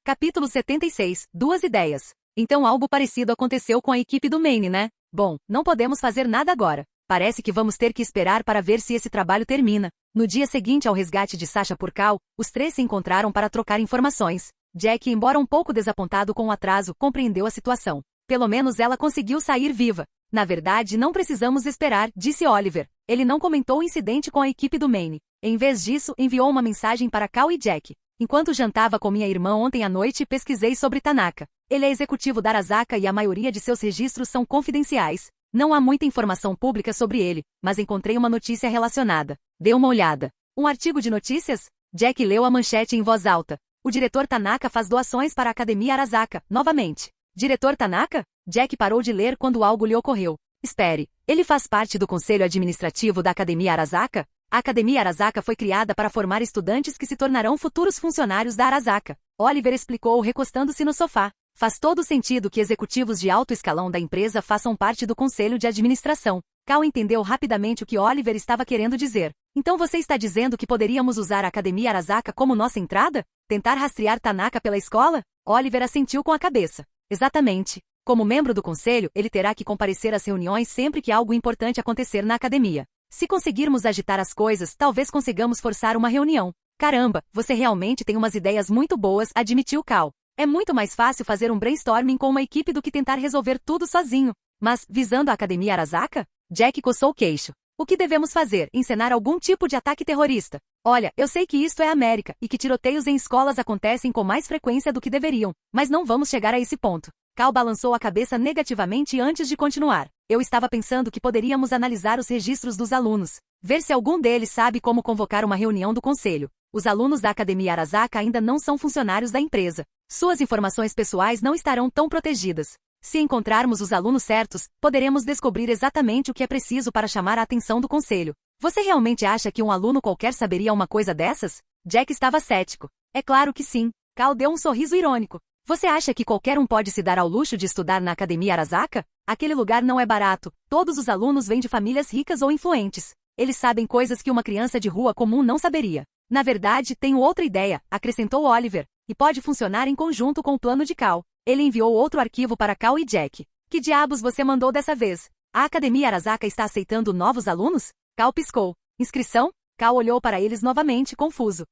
Speaker 1: Capítulo 76. Duas ideias. Então algo parecido aconteceu com a equipe do Maine, né? Bom, não podemos fazer nada agora. Parece que vamos ter que esperar para ver se esse trabalho termina. No dia seguinte ao resgate de Sasha por Cal, os três se encontraram para trocar informações. Jack, embora um pouco desapontado com o atraso, compreendeu a situação. Pelo menos ela conseguiu sair viva. Na verdade, não precisamos esperar, disse Oliver. Ele não comentou o incidente com a equipe do Maine. Em vez disso, enviou uma mensagem para Cal e Jack. Enquanto jantava com minha irmã ontem à noite, pesquisei sobre Tanaka. Ele é executivo da Arasaka e a maioria de seus registros são confidenciais. Não há muita informação pública sobre ele, mas encontrei uma notícia relacionada. Dê uma olhada. Um artigo de notícias? Jack leu a manchete em voz alta. O diretor Tanaka faz doações para a Academia Arasaka, novamente. Diretor Tanaka? Jack parou de ler quando algo lhe ocorreu. Espere, ele faz parte do conselho administrativo da Academia Arasaka? A Academia Arasaka foi criada para formar estudantes que se tornarão futuros funcionários da Arasaka. Oliver explicou recostando-se no sofá. Faz todo sentido que executivos de alto escalão da empresa façam parte do conselho de administração. Cal entendeu rapidamente o que Oliver estava querendo dizer. Então você está dizendo que poderíamos usar a Academia Arasaka como nossa entrada? Tentar rastrear Tanaka pela escola? Oliver assentiu com a cabeça. Exatamente. Como membro do conselho, ele terá que comparecer às reuniões sempre que algo importante acontecer na academia. Se conseguirmos agitar as coisas, talvez consigamos forçar uma reunião. Caramba, você realmente tem umas ideias muito boas, admitiu Cal. É muito mais fácil fazer um brainstorming com uma equipe do que tentar resolver tudo sozinho. Mas, visando a Academia Arasaka? Jack coçou o queixo. O que devemos fazer? Encenar algum tipo de ataque terrorista? Olha, eu sei que isto é América, e que tiroteios em escolas acontecem com mais frequência do que deveriam, mas não vamos chegar a esse ponto. Cal balançou a cabeça negativamente antes de continuar. Eu estava pensando que poderíamos analisar os registros dos alunos. Ver se algum deles sabe como convocar uma reunião do conselho. Os alunos da Academia Arasaka ainda não são funcionários da empresa. Suas informações pessoais não estarão tão protegidas. Se encontrarmos os alunos certos, poderemos descobrir exatamente o que é preciso para chamar a atenção do conselho. Você realmente acha que um aluno qualquer saberia uma coisa dessas? Jack estava cético. É claro que sim. Cal deu um sorriso irônico. Você acha que qualquer um pode se dar ao luxo de estudar na Academia Arasaka? Aquele lugar não é barato. Todos os alunos vêm de famílias ricas ou influentes. Eles sabem coisas que uma criança de rua comum não saberia. Na verdade, tenho outra ideia, acrescentou Oliver, e pode funcionar em conjunto com o plano de Cal. Ele enviou outro arquivo para Cal e Jack. Que diabos você mandou dessa vez? A Academia Arasaka está aceitando novos alunos? Cal piscou. Inscrição? Cal olhou para eles novamente, confuso.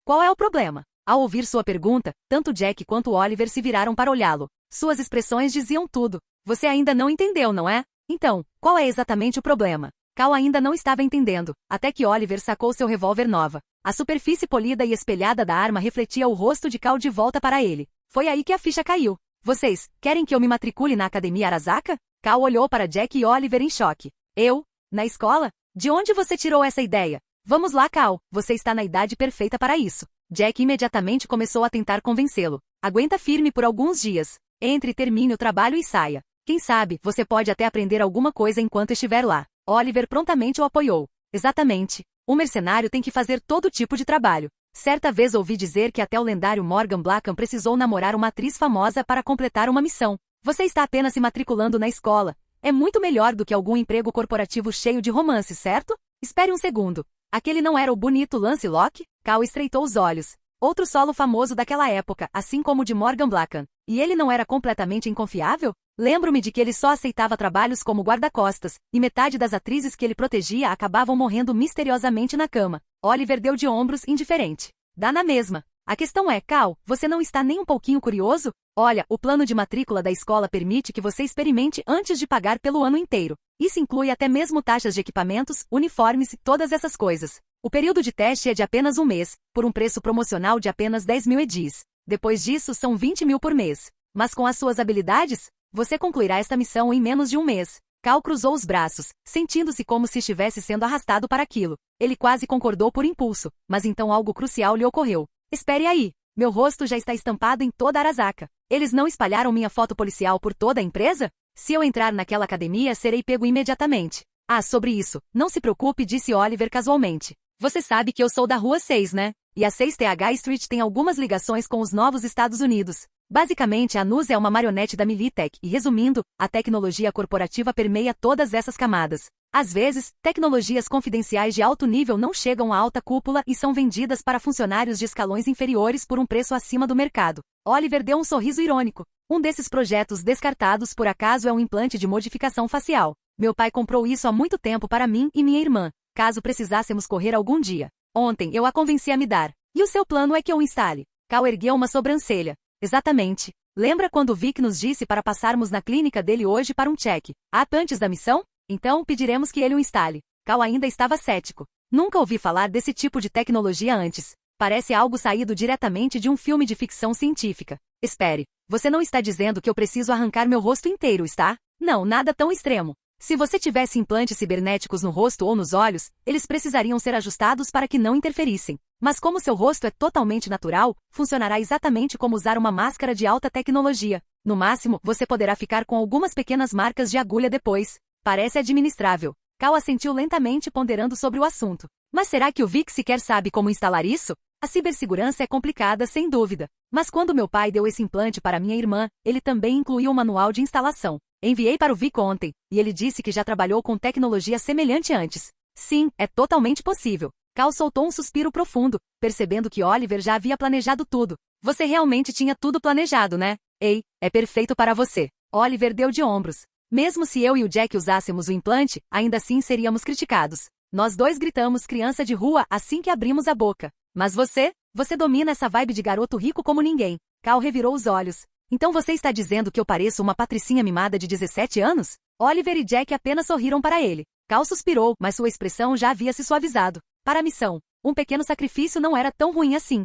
Speaker 1: Qual é o problema? Ao ouvir sua pergunta, tanto Jack quanto Oliver se viraram para olhá-lo. Suas expressões diziam tudo. Você ainda não entendeu, não é? Então, qual é exatamente o problema? Cal ainda não estava entendendo, até que Oliver sacou seu revólver nova. A superfície polida e espelhada da arma refletia o rosto de Cal de volta para ele. Foi aí que a ficha caiu. Vocês, querem que eu me matricule na Academia Arasaka? Cal olhou para Jack e Oliver em choque. Eu? Na escola? De onde você tirou essa ideia? Vamos lá, Cal, você está na idade perfeita para isso. Jack imediatamente começou a tentar convencê-lo. Aguenta firme por alguns dias. Entre e termine o trabalho e saia. Quem sabe, você pode até aprender alguma coisa enquanto estiver lá. Oliver prontamente o apoiou. Exatamente. Um mercenário tem que fazer todo tipo de trabalho. Certa vez ouvi dizer que até o lendário Morgan Blackham precisou namorar uma atriz famosa para completar uma missão. Você está apenas se matriculando na escola. É muito melhor do que algum emprego corporativo cheio de romances, certo? Espere um segundo. Aquele não era o bonito Lance Locke? Cal estreitou os olhos. Outro solo famoso daquela época, assim como o de Morgan Blackham. E ele não era completamente inconfiável? Lembro-me de que ele só aceitava trabalhos como guarda-costas, e metade das atrizes que ele protegia acabavam morrendo misteriosamente na cama. Oliver deu de ombros, indiferente. Dá na mesma. A questão é, Cal, você não está nem um pouquinho curioso? Olha, o plano de matrícula da escola permite que você experimente antes de pagar pelo ano inteiro. Isso inclui até mesmo taxas de equipamentos, uniformes e todas essas coisas. O período de teste é de apenas um mês, por um preço promocional de apenas 10.000 EDIs. Depois disso, são 20.000 por mês. Mas com as suas habilidades, você concluirá esta missão em menos de um mês. Cal cruzou os braços, sentindo-se como se estivesse sendo arrastado para aquilo. Ele quase concordou por impulso, mas então algo crucial lhe ocorreu. Espere aí. Meu rosto já está estampado em toda Arasaka. Eles não espalharam minha foto policial por toda a empresa? Se eu entrar naquela academia, serei pego imediatamente. Ah, sobre isso, não se preocupe, disse Oliver casualmente. Você sabe que eu sou da Rua 6, né? E a 6th Street tem algumas ligações com os novos Estados Unidos. Basicamente, a NUS é uma marionete da Militech e, resumindo, a tecnologia corporativa permeia todas essas camadas. Às vezes, tecnologias confidenciais de alto nível não chegam à alta cúpula e são vendidas para funcionários de escalões inferiores por um preço acima do mercado. Oliver deu um sorriso irônico. Um desses projetos descartados por acaso é um implante de modificação facial. Meu pai comprou isso há muito tempo para mim e minha irmã, caso precisássemos correr algum dia. Ontem eu a convenci a me dar. E o seu plano é que eu o instale? Cal ergueu uma sobrancelha. Exatamente. Lembra quando Vic nos disse para passarmos na clínica dele hoje para um check? Antes da missão? Então, pediremos que ele o instale. Cal ainda estava cético. Nunca ouvi falar desse tipo de tecnologia antes. Parece algo saído diretamente de um filme de ficção científica. Espere, você não está dizendo que eu preciso arrancar meu rosto inteiro, está? Não, nada tão extremo. Se você tivesse implantes cibernéticos no rosto ou nos olhos, eles precisariam ser ajustados para que não interferissem. Mas como seu rosto é totalmente natural, funcionará exatamente como usar uma máscara de alta tecnologia. No máximo, você poderá ficar com algumas pequenas marcas de agulha depois. Parece administrável. Cal assentiu lentamente, ponderando sobre o assunto. Mas será que o Vic sequer sabe como instalar isso? A cibersegurança é complicada, sem dúvida. Mas quando meu pai deu esse implante para minha irmã, ele também incluiu um manual de instalação. Enviei para o Vic ontem, e ele disse que já trabalhou com tecnologia semelhante antes. Sim, é totalmente possível. Cal soltou um suspiro profundo, percebendo que Oliver já havia planejado tudo. Você realmente tinha tudo planejado, né? Ei, é perfeito para você. Oliver deu de ombros. Mesmo se eu e o Jack usássemos o implante, ainda assim seríamos criticados. Nós dois gritamos criança de rua assim que abrimos a boca. Mas você domina essa vibe de garoto rico como ninguém. Cal revirou os olhos. Então você está dizendo que eu pareço uma patricinha mimada de 17 anos? Oliver e Jack apenas sorriram para ele. Cal suspirou, mas sua expressão já havia se suavizado. Para a missão, um pequeno sacrifício não era tão ruim assim.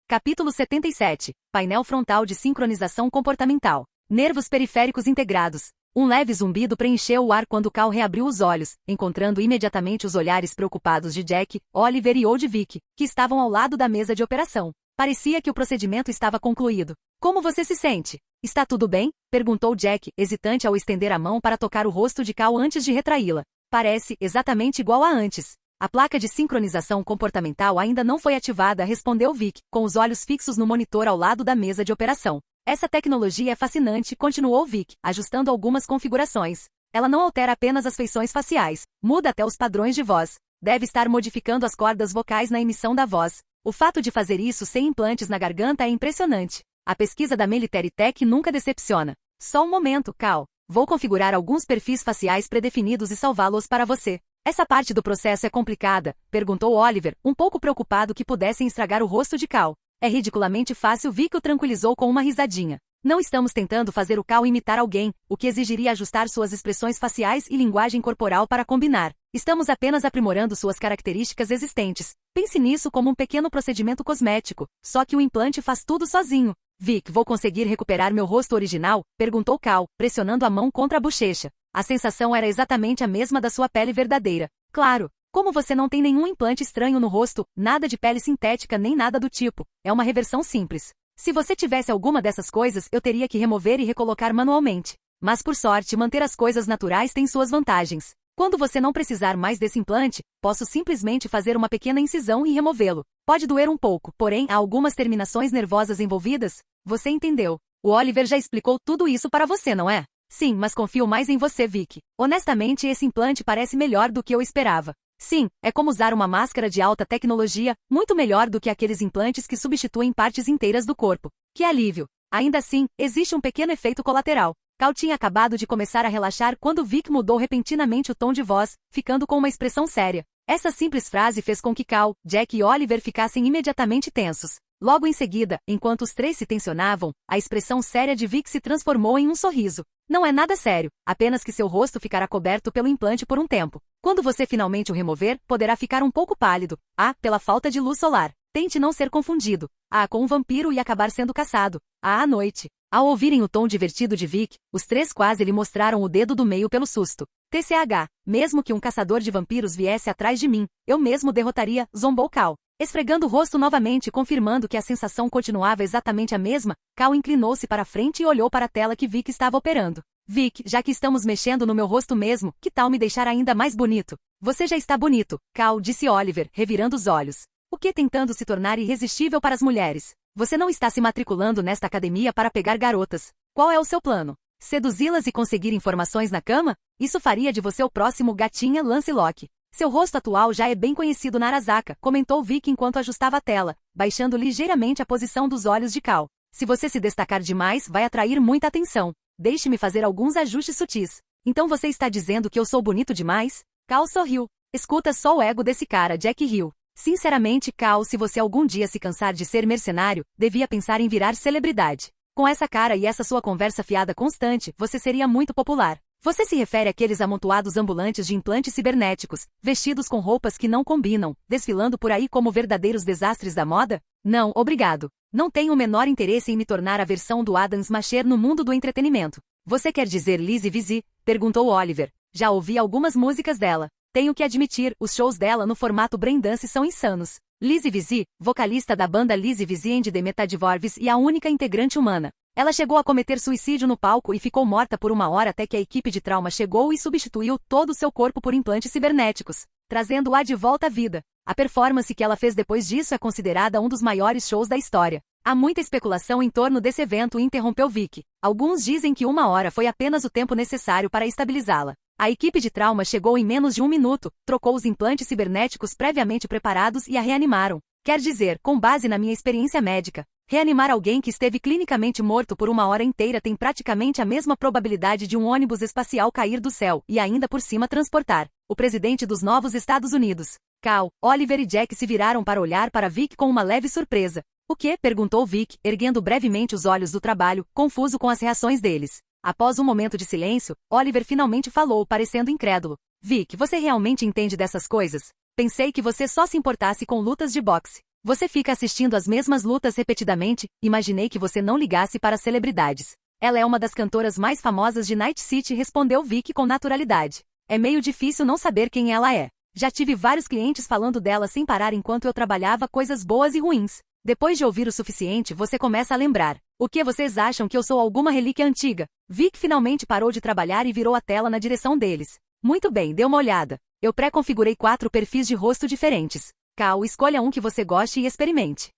Speaker 1: Capítulo 77. Painel frontal de sincronização comportamental. Nervos periféricos integrados. Um leve zumbido preencheu o ar quando Cal reabriu os olhos, encontrando imediatamente os olhares preocupados de Jack, Oliver e de Vic, que estavam ao lado da mesa de operação. Parecia que o procedimento estava concluído. Como você se sente? Está tudo bem? Perguntou Jack, hesitante ao estender a mão para tocar o rosto de Cal antes de retraí-la. Parece exatamente igual a antes. A placa de sincronização comportamental ainda não foi ativada, respondeu Vic, com os olhos fixos no monitor ao lado da mesa de operação. Essa tecnologia é fascinante, continuou Vic, ajustando algumas configurações. Ela não altera apenas as feições faciais, muda até os padrões de voz. Deve estar modificando as cordas vocais na emissão da voz. O fato de fazer isso sem implantes na garganta é impressionante. A pesquisa da Military Tech nunca decepciona. Só um momento, Cal. Vou configurar alguns perfis faciais predefinidos e salvá-los para você. Essa parte do processo é complicada, perguntou Oliver, um pouco preocupado que pudessem estragar o rosto de Cal. É ridiculamente fácil, Vic o tranquilizou com uma risadinha. Não estamos tentando fazer o Cal imitar alguém, o que exigiria ajustar suas expressões faciais e linguagem corporal para combinar. Estamos apenas aprimorando suas características existentes. Pense nisso como um pequeno procedimento cosmético, só que o implante faz tudo sozinho. Vic, vou conseguir recuperar meu rosto original? Perguntou Cal, pressionando a mão contra a bochecha. A sensação era exatamente a mesma da sua pele verdadeira. Claro. Como você não tem nenhum implante estranho no rosto, nada de pele sintética nem nada do tipo, é uma reversão simples. Se você tivesse alguma dessas coisas, eu teria que remover e recolocar manualmente. Mas por sorte, manter as coisas naturais tem suas vantagens. Quando você não precisar mais desse implante, posso simplesmente fazer uma pequena incisão e removê-lo. Pode doer um pouco, porém há algumas terminações nervosas envolvidas. Você entendeu. O Oliver já explicou tudo isso para você, não é? Sim, mas confio mais em você, Vic. Honestamente, esse implante parece melhor do que eu esperava. Sim, é como usar uma máscara de alta tecnologia, muito melhor do que aqueles implantes que substituem partes inteiras do corpo. Que alívio! Ainda assim, existe um pequeno efeito colateral. Cal tinha acabado de começar a relaxar quando Vic mudou repentinamente o tom de voz, ficando com uma expressão séria. Essa simples frase fez com que Cal, Jack e Oliver ficassem imediatamente tensos. Logo em seguida, enquanto os três se tensionavam, a expressão séria de Vic se transformou em um sorriso. Não é nada sério, apenas que seu rosto ficará coberto pelo implante por um tempo. Quando você finalmente o remover, poderá ficar um pouco pálido. Pela falta de luz solar. Tente não ser confundido. Com um vampiro e acabar sendo caçado. À noite. Ao ouvirem o tom divertido de Vic, os três quase lhe mostraram o dedo do meio pelo susto. TCH. Mesmo que um caçador de vampiros viesse atrás de mim, eu mesmo derrotaria, zombou Cal. Esfregando o rosto novamente, confirmando que a sensação continuava exatamente a mesma, Cal inclinou-se para frente e olhou para a tela que Vic estava operando. Vic, já que estamos mexendo no meu rosto mesmo, que tal me deixar ainda mais bonito? Você já está bonito, Cal, disse Oliver, revirando os olhos. O que tentando se tornar irresistível para as mulheres? Você não está se matriculando nesta academia para pegar garotas. Qual é o seu plano? Seduzi-las e conseguir informações na cama? Isso faria de você o próximo gatinha Lancelot. Seu rosto atual já é bem conhecido na Arasaka, comentou Vic enquanto ajustava a tela, baixando ligeiramente a posição dos olhos de Cal. Se você se destacar demais, vai atrair muita atenção. Deixe-me fazer alguns ajustes sutis. Então você está dizendo que eu sou bonito demais? Cal sorriu. Escuta só o ego desse cara, Jack riu. Sinceramente, Cal, se você algum dia se cansar de ser mercenário, devia pensar em virar celebridade. Com essa cara e essa sua conversa fiada constante, você seria muito popular. Você se refere àqueles amontoados ambulantes de implantes cibernéticos, vestidos com roupas que não combinam, desfilando por aí como verdadeiros desastres da moda? Não, obrigado. Não tenho o menor interesse em me tornar a versão do Adam Smasher no mundo do entretenimento. Você quer dizer Lizzie Vizzy? Perguntou Oliver. Já ouvi algumas músicas dela. Tenho que admitir, os shows dela no formato braindance são insanos. Lizzie Vizzy, vocalista da banda Lizzie Vizzy and the Metadvorves e a única integrante humana. Ela chegou a cometer suicídio no palco e ficou morta por 1 hora até que a equipe de trauma chegou e substituiu todo o seu corpo por implantes cibernéticos, trazendo-a de volta à vida. A performance que ela fez depois disso é considerada um dos maiores shows da história. Há muita especulação em torno desse evento, interrompeu Vic. Alguns dizem que 1 hora foi apenas o tempo necessário para estabilizá-la. A equipe de trauma chegou em menos de 1 minuto, trocou os implantes cibernéticos previamente preparados e a reanimaram. Quer dizer, com base na minha experiência médica, reanimar alguém que esteve clinicamente morto por 1 hora inteira tem praticamente a mesma probabilidade de um ônibus espacial cair do céu e ainda por cima transportar o presidente dos novos Estados Unidos. Cal, Oliver e Jack se viraram para olhar para Vic com uma leve surpresa. O quê? Perguntou Vic, erguendo brevemente os olhos do trabalho, confuso com as reações deles. Após um momento de silêncio, Oliver finalmente falou, parecendo incrédulo. Vic, você realmente entende dessas coisas? Pensei que você só se importasse com lutas de boxe. Você fica assistindo as mesmas lutas repetidamente, imaginei que você não ligasse para celebridades. Ela é uma das cantoras mais famosas de Night City, respondeu Vic com naturalidade. É meio difícil não saber quem ela é. Já tive vários clientes falando dela sem parar enquanto eu trabalhava, coisas boas e ruins. Depois de ouvir o suficiente, você começa a lembrar. O que vocês acham, que eu sou alguma relíquia antiga? Vic finalmente parou de trabalhar e virou a tela na direção deles. Muito bem, dê uma olhada. Eu pré-configurei 4 perfis de rosto diferentes. Cal, escolha um que você goste e experimente.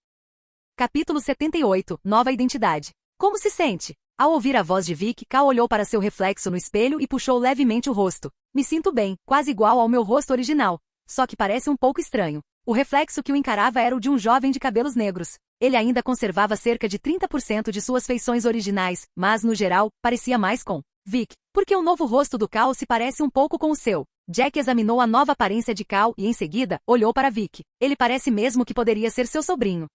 Speaker 1: Capítulo 78, Nova Identidade. Como se sente? Ao ouvir a voz de Vic, Cal olhou para seu reflexo no espelho e puxou levemente o rosto. Me sinto bem, quase igual ao meu rosto original. Só que parece um pouco estranho. O reflexo que o encarava era o de um jovem de cabelos negros. Ele ainda conservava cerca de 30% de suas feições originais, mas, no geral, parecia mais com Vic. Porque o novo rosto do Cal se parece um pouco com o seu. Jack examinou a nova aparência de Cal e, em seguida, olhou para Vic. Ele parece mesmo que poderia ser seu sobrinho.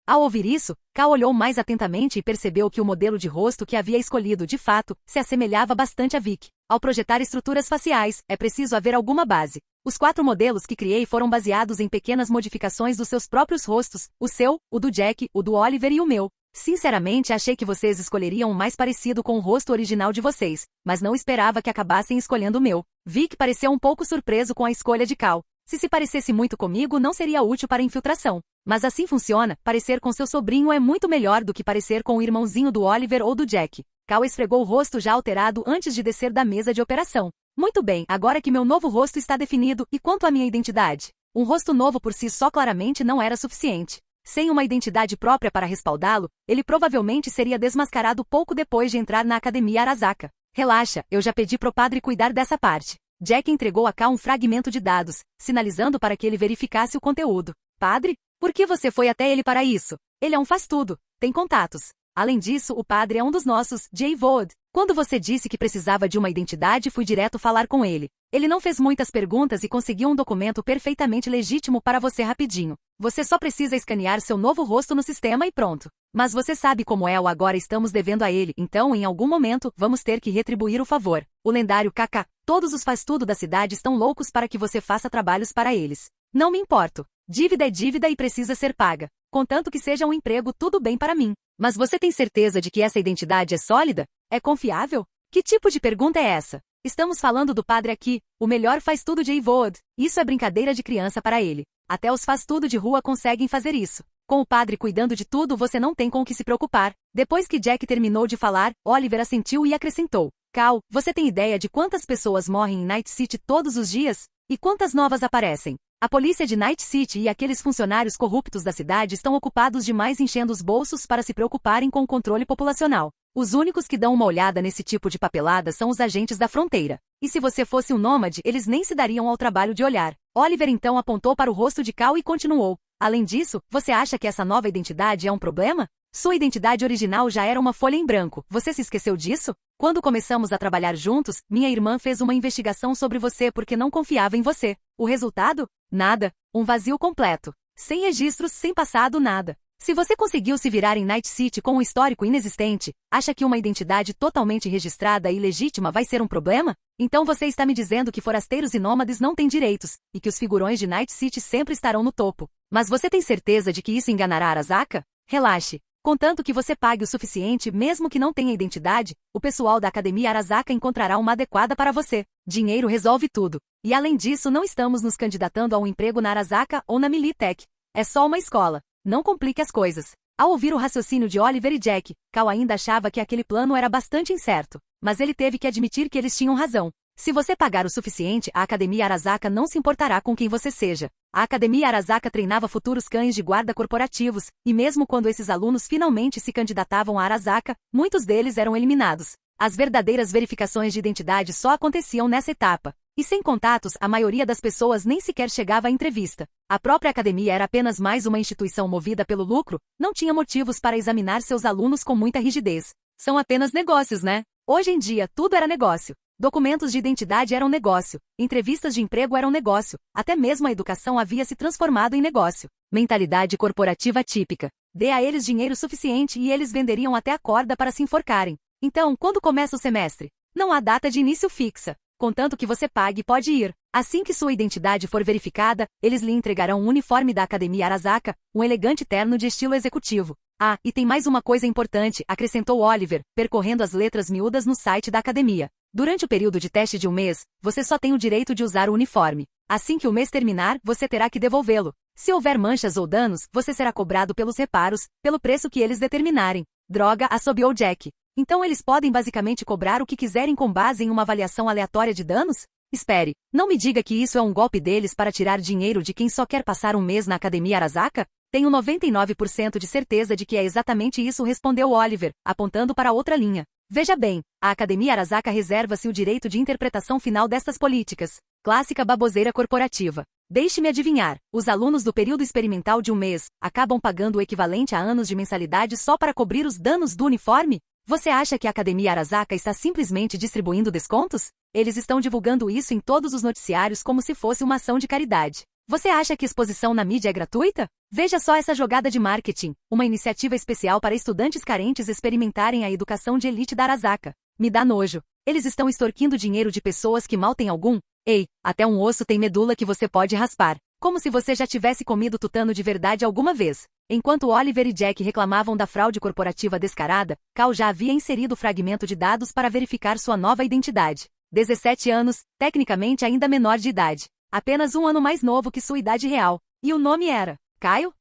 Speaker 1: Ao ouvir isso, Cal olhou mais atentamente e percebeu que o modelo de rosto que havia escolhido, de fato, se assemelhava bastante a Vic. Ao projetar estruturas faciais, é preciso haver alguma base. Os 4 modelos que criei foram baseados em pequenas modificações dos seus próprios rostos, o seu, o do Jack, o do Oliver e o meu. Sinceramente, achei que vocês escolheriam o mais parecido com o rosto original de vocês, mas não esperava que acabassem escolhendo o meu. Vic pareceu um pouco surpreso com a escolha de Cal. Se parecesse muito comigo, não seria útil para infiltração. Mas assim funciona, parecer com seu sobrinho é muito melhor do que parecer com o irmãozinho do Oliver ou do Jack. Cal esfregou o rosto já alterado antes de descer da mesa de operação. Muito bem, agora que meu novo rosto está definido, e quanto à minha identidade? Um rosto novo por si só claramente não era suficiente. Sem uma identidade própria para respaldá-lo, ele provavelmente seria desmascarado pouco depois de entrar na Academia Arasaka. Relaxa, eu já pedi pro padre cuidar dessa parte. Jack entregou a Cal um fragmento de dados, sinalizando para que ele verificasse o conteúdo. Padre? Por que você foi até ele para isso? Ele é um faz-tudo. Tem contatos. Além disso, o padre é um dos nossos, J. Vod. Quando você disse que precisava de uma identidade, fui direto falar com ele. Ele não fez muitas perguntas e conseguiu um documento perfeitamente legítimo para você rapidinho. Você só precisa escanear seu novo rosto no sistema e pronto. Mas você sabe como é o agora estamos devendo a ele, então em algum momento vamos ter que retribuir o favor. O lendário KK, todos os faz-tudo da cidade estão loucos para que você faça trabalhos para eles. Não me importo. Dívida é dívida e precisa ser paga. Contanto que seja um emprego, tudo bem para mim. Mas você tem certeza de que essa identidade é sólida? É confiável? Que tipo de pergunta é essa? Estamos falando do padre aqui, o melhor faz-tudo de Eivode. Isso é brincadeira de criança para ele. Até os faz-tudo de rua conseguem fazer isso. Com o padre cuidando de tudo, você não tem com o que se preocupar. Depois que Jack terminou de falar, Oliver assentiu e acrescentou. Cal, você tem ideia de quantas pessoas morrem em Night City todos os dias? E quantas novas aparecem? A polícia de Night City e aqueles funcionários corruptos da cidade estão ocupados demais enchendo os bolsos para se preocuparem com o controle populacional. Os únicos que dão uma olhada nesse tipo de papelada são os agentes da fronteira. E se você fosse um nômade, eles nem se dariam ao trabalho de olhar. Oliver então apontou para o rosto de Cal e continuou. Além disso, você acha que essa nova identidade é um problema? Sua identidade original já era uma folha em branco. Você se esqueceu disso? Quando começamos a trabalhar juntos, minha irmã fez uma investigação sobre você porque não confiava em você. O resultado? Nada. Um vazio completo. Sem registros, sem passado, nada. Se você conseguiu se virar em Night City com um histórico inexistente, acha que uma identidade totalmente registrada e legítima vai ser um problema? Então você está me dizendo que forasteiros e nômades não têm direitos, e que os figurões de Night City sempre estarão no topo. Mas você tem certeza de que isso enganará Arasaka? Relaxe. Contanto que você pague o suficiente mesmo que não tenha identidade, o pessoal da Academia Arasaka encontrará uma adequada para você. Dinheiro resolve tudo. E além disso não estamos nos candidatando a um emprego na Arasaka ou na Militech. É só uma escola. Não complique as coisas. Ao ouvir o raciocínio de Oliver e Jack, Cal ainda achava que aquele plano era bastante incerto. Mas ele teve que admitir que eles tinham razão. Se você pagar o suficiente, a Academia Arasaka não se importará com quem você seja. A Academia Arasaka treinava futuros cães de guarda corporativos, e mesmo quando esses alunos finalmente se candidatavam a Arasaka, muitos deles eram eliminados. As verdadeiras verificações de identidade só aconteciam nessa etapa. E sem contatos, a maioria das pessoas nem sequer chegava à entrevista. A própria academia era apenas mais uma instituição movida pelo lucro, não tinha motivos para examinar seus alunos com muita rigidez. São apenas negócios, né? Hoje em dia, tudo era negócio. Documentos de identidade eram negócio, entrevistas de emprego eram negócio, até mesmo a educação havia se transformado em negócio. Mentalidade corporativa típica. Dê a eles dinheiro suficiente e eles venderiam até a corda para se enforcarem. Então, quando começa o semestre? Não há data de início fixa. Contanto que você pague, pode ir. Assim que sua identidade for verificada, eles lhe entregarão um uniforme da Academia Arasaka, um elegante terno de estilo executivo. Ah, e tem mais uma coisa importante, acrescentou Oliver, percorrendo as letras miúdas no site da academia. Durante o período de teste de um mês, você só tem o direito de usar o uniforme. Assim que o mês terminar, você terá que devolvê-lo. Se houver manchas ou danos, você será cobrado pelos reparos, pelo preço que eles determinarem. Droga, assobiou Jack. Então eles podem basicamente cobrar o que quiserem com base em uma avaliação aleatória de danos? Espere, não me diga que isso é um golpe deles para tirar dinheiro de quem só quer passar um mês na Academia Arasaka? Tenho 99% de certeza de que é exatamente isso, respondeu Oliver, apontando para outra linha. Veja bem, a Academia Arasaka reserva-se o direito de interpretação final destas políticas. Clássica baboseira corporativa. Deixe-me adivinhar, os alunos do período experimental de um mês acabam pagando o equivalente a anos de mensalidade só para cobrir os danos do uniforme? Você acha que a Academia Arasaka está simplesmente distribuindo descontos? Eles estão divulgando isso em todos os noticiários como se fosse uma ação de caridade. Você acha que exposição na mídia é gratuita? Veja só essa jogada de marketing, uma iniciativa especial para estudantes carentes experimentarem a educação de elite da Arasaka. Me dá nojo. Eles estão extorquindo dinheiro de pessoas que mal têm algum. Ei, até um osso tem medula que você pode raspar. Como se você já tivesse comido tutano de verdade alguma vez. Enquanto Oliver e Jack reclamavam da fraude corporativa descarada, Cal já havia inserido o fragmento de dados para verificar sua nova identidade. 17 anos, tecnicamente ainda menor de idade. Apenas um ano mais novo que sua idade real. E o nome era Caio?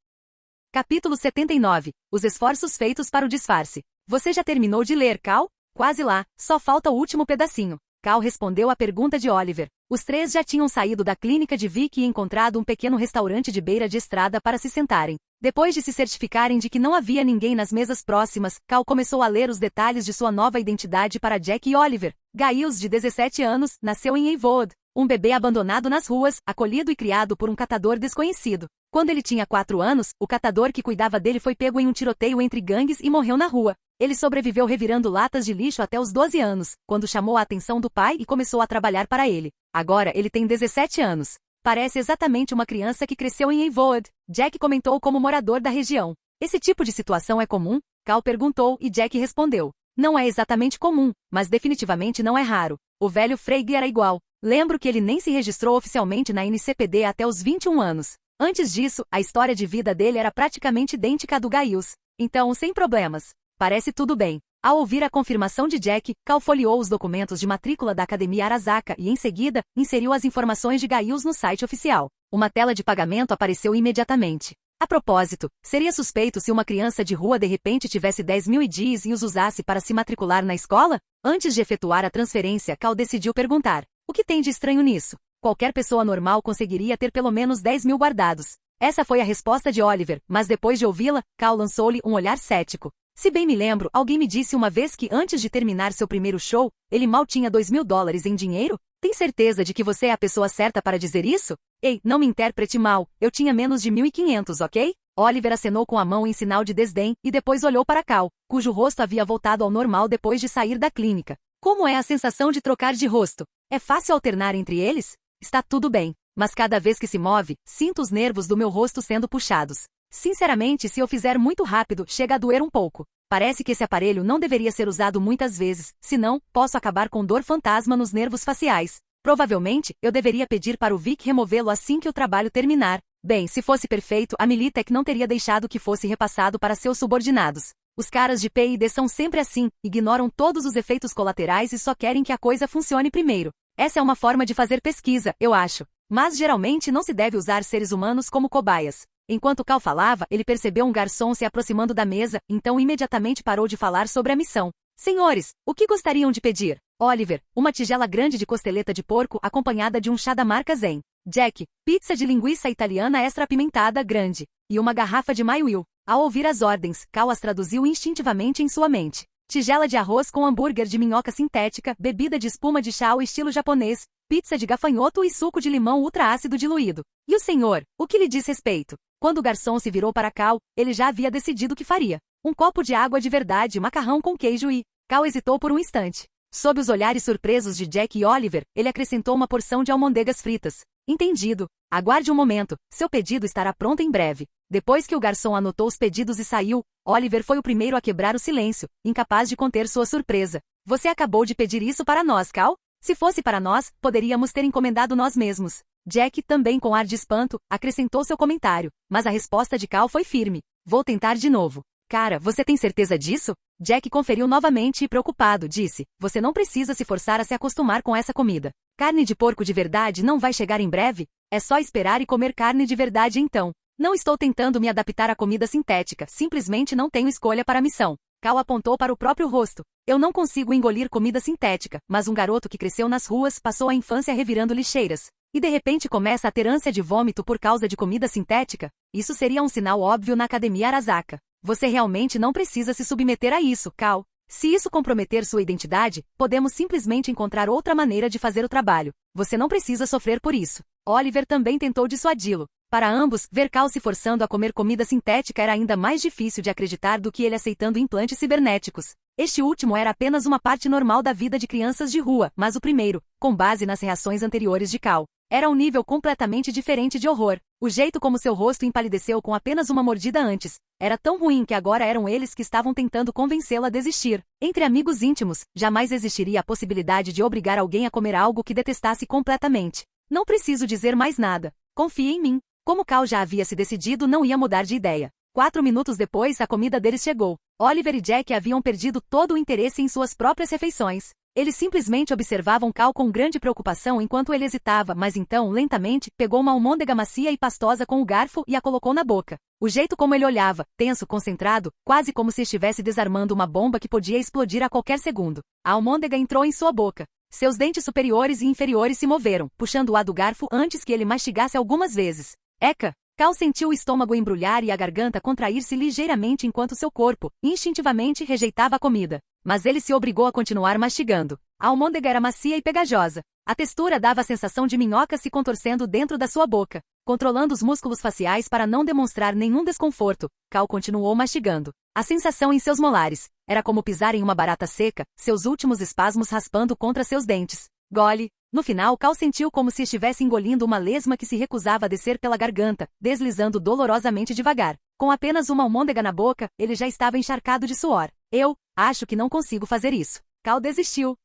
Speaker 1: Capítulo 79. Os esforços feitos para o disfarce. Você já terminou de ler, Cal? Quase lá, só falta o último pedacinho. Cal respondeu à pergunta de Oliver. Os três já tinham saído da clínica de Vic e encontrado um pequeno restaurante de beira de estrada para se sentarem. Depois de se certificarem de que não havia ninguém nas mesas próximas, Cal começou a ler os detalhes de sua nova identidade para Jack e Oliver. Giles, de 17 anos, nasceu em Eivode. Um bebê abandonado nas ruas, acolhido e criado por um catador desconhecido. Quando ele tinha 4 anos, o catador que cuidava dele foi pego em um tiroteio entre gangues e morreu na rua. Ele sobreviveu revirando latas de lixo até os 12 anos, quando chamou a atenção do pai e começou a trabalhar para ele. Agora ele tem 17 anos. Parece exatamente uma criança que cresceu em Ewood, Jack comentou como morador da região. Esse tipo de situação é comum? Cal perguntou e Jack respondeu. Não é exatamente comum, mas definitivamente não é raro. O velho Freig era igual. Lembro que ele nem se registrou oficialmente na NCPD até os 21 anos. Antes disso, a história de vida dele era praticamente idêntica à do Giles. Então, sem problemas. Parece tudo bem. Ao ouvir a confirmação de Jack, Cal folheou os documentos de matrícula da Academia Arasaka e, em seguida, inseriu as informações de Giles no site oficial. Uma tela de pagamento apareceu imediatamente. A propósito, seria suspeito se uma criança de rua de repente tivesse 10.000 IDs e os usasse para se matricular na escola? Antes de efetuar a transferência, Cal decidiu perguntar. O que tem de estranho nisso? Qualquer pessoa normal conseguiria ter pelo menos 10.000 guardados. Essa foi a resposta de Oliver, mas depois de ouvi-la, Cal lançou-lhe um olhar cético. Se bem me lembro, alguém me disse uma vez que antes de terminar seu primeiro show, ele mal tinha $2.000 em dinheiro? Tem certeza de que você é a pessoa certa para dizer isso? Ei, não me interprete mal, eu tinha menos de 1.500, ok? Oliver acenou com a mão em sinal de desdém e depois olhou para Cal, cujo rosto havia voltado ao normal depois de sair da clínica. Como é a sensação de trocar de rosto? É fácil alternar entre eles? Está tudo bem, mas cada vez que se move, sinto os nervos do meu rosto sendo puxados. Sinceramente, se eu fizer muito rápido, chega a doer um pouco. Parece que esse aparelho não deveria ser usado muitas vezes, senão, posso acabar com dor fantasma nos nervos faciais. Provavelmente, eu deveria pedir para o Vic removê-lo assim que o trabalho terminar. Bem, se fosse perfeito, a Militech não teria deixado que fosse repassado para seus subordinados. Os caras de P&D são sempre assim, ignoram todos os efeitos colaterais e só querem que a coisa funcione primeiro. Essa é uma forma de fazer pesquisa, eu acho. Mas geralmente não se deve usar seres humanos como cobaias. Enquanto Cal falava, ele percebeu um garçom se aproximando da mesa, então imediatamente parou de falar sobre a missão. Senhores, o que gostariam de pedir? Oliver, uma tigela grande de costeleta de porco acompanhada de um chá da marca Zen. Jack, pizza de linguiça italiana extra apimentada grande. E uma garrafa de My Will. Ao ouvir as ordens, Cal as traduziu instintivamente em sua mente. Tigela de arroz com hambúrguer de minhoca sintética, bebida de espuma de chá ao estilo japonês, pizza de gafanhoto e suco de limão ultra ácido diluído. E o senhor, o que lhe diz respeito? Quando o garçom se virou para Cal, ele já havia decidido o que faria. Um copo de água de verdade e macarrão com queijo e... Cal hesitou por um instante. Sob os olhares surpresos de Jack e Oliver, ele acrescentou uma porção de almôndegas fritas. Entendido. Aguarde um momento, seu pedido estará pronto em breve. Depois que o garçom anotou os pedidos e saiu, Oliver foi o primeiro a quebrar o silêncio, incapaz de conter sua surpresa. Você acabou de pedir isso para nós, Cal? Se fosse para nós, poderíamos ter encomendado nós mesmos. Jack, também com ar de espanto, acrescentou seu comentário, mas a resposta de Cal foi firme. Vou tentar de novo. Cara, você tem certeza disso? Jack conferiu novamente e preocupado, disse, você não precisa se forçar a se acostumar com essa comida. Carne de porco de verdade não vai chegar em breve? É só esperar e comer carne de verdade então. Não estou tentando me adaptar à comida sintética, simplesmente não tenho escolha para a missão. Cal apontou para o próprio rosto. Eu não consigo engolir comida sintética, mas um garoto que cresceu nas ruas passou a infância revirando lixeiras. E de repente começa a ter ânsia de vômito por causa de comida sintética? Isso seria um sinal óbvio na Academia Arasaka. Você realmente não precisa se submeter a isso, Cal. Se isso comprometer sua identidade, podemos simplesmente encontrar outra maneira de fazer o trabalho. Você não precisa sofrer por isso. Oliver também tentou dissuadi-lo. Para ambos, ver Cal se forçando a comer comida sintética era ainda mais difícil de acreditar do que ele aceitando implantes cibernéticos. Este último era apenas uma parte normal da vida de crianças de rua, mas o primeiro, com base nas reações anteriores de Cal, era um nível completamente diferente de horror. O jeito como seu rosto empalideceu com apenas uma mordida antes era tão ruim que agora eram eles que estavam tentando convencê-la a desistir. Entre amigos íntimos, jamais existiria a possibilidade de obrigar alguém a comer algo que detestasse completamente. Não preciso dizer mais nada. Confie em mim. Como Cal já havia se decidido, não ia mudar de ideia. 4 minutos depois, a comida deles chegou. Oliver e Jack haviam perdido todo o interesse em suas próprias refeições. Eles simplesmente observavam Cal com grande preocupação enquanto ele hesitava, mas então, lentamente, pegou uma almôndega macia e pastosa com o garfo e a colocou na boca. O jeito como ele olhava, tenso, concentrado, quase como se estivesse desarmando uma bomba que podia explodir a qualquer segundo. A almôndega entrou em sua boca. Seus dentes superiores e inferiores se moveram, puxando o ar do garfo antes que ele mastigasse algumas vezes. Eca! Cal sentiu o estômago embrulhar e a garganta contrair-se ligeiramente enquanto seu corpo, instintivamente, rejeitava a comida. Mas ele se obrigou a continuar mastigando. A almôndega era macia e pegajosa. A textura dava a sensação de minhoca se contorcendo dentro da sua boca. Controlando os músculos faciais para não demonstrar nenhum desconforto, Cal continuou mastigando. A sensação em seus molares era como pisar em uma barata seca, seus últimos espasmos raspando contra seus dentes. Gole. No final, Cal sentiu como se estivesse engolindo uma lesma que se recusava a descer pela garganta, deslizando dolorosamente devagar. Com apenas uma almôndega na boca, ele já estava encharcado de suor. Eu acho que não consigo fazer isso. Cal desistiu.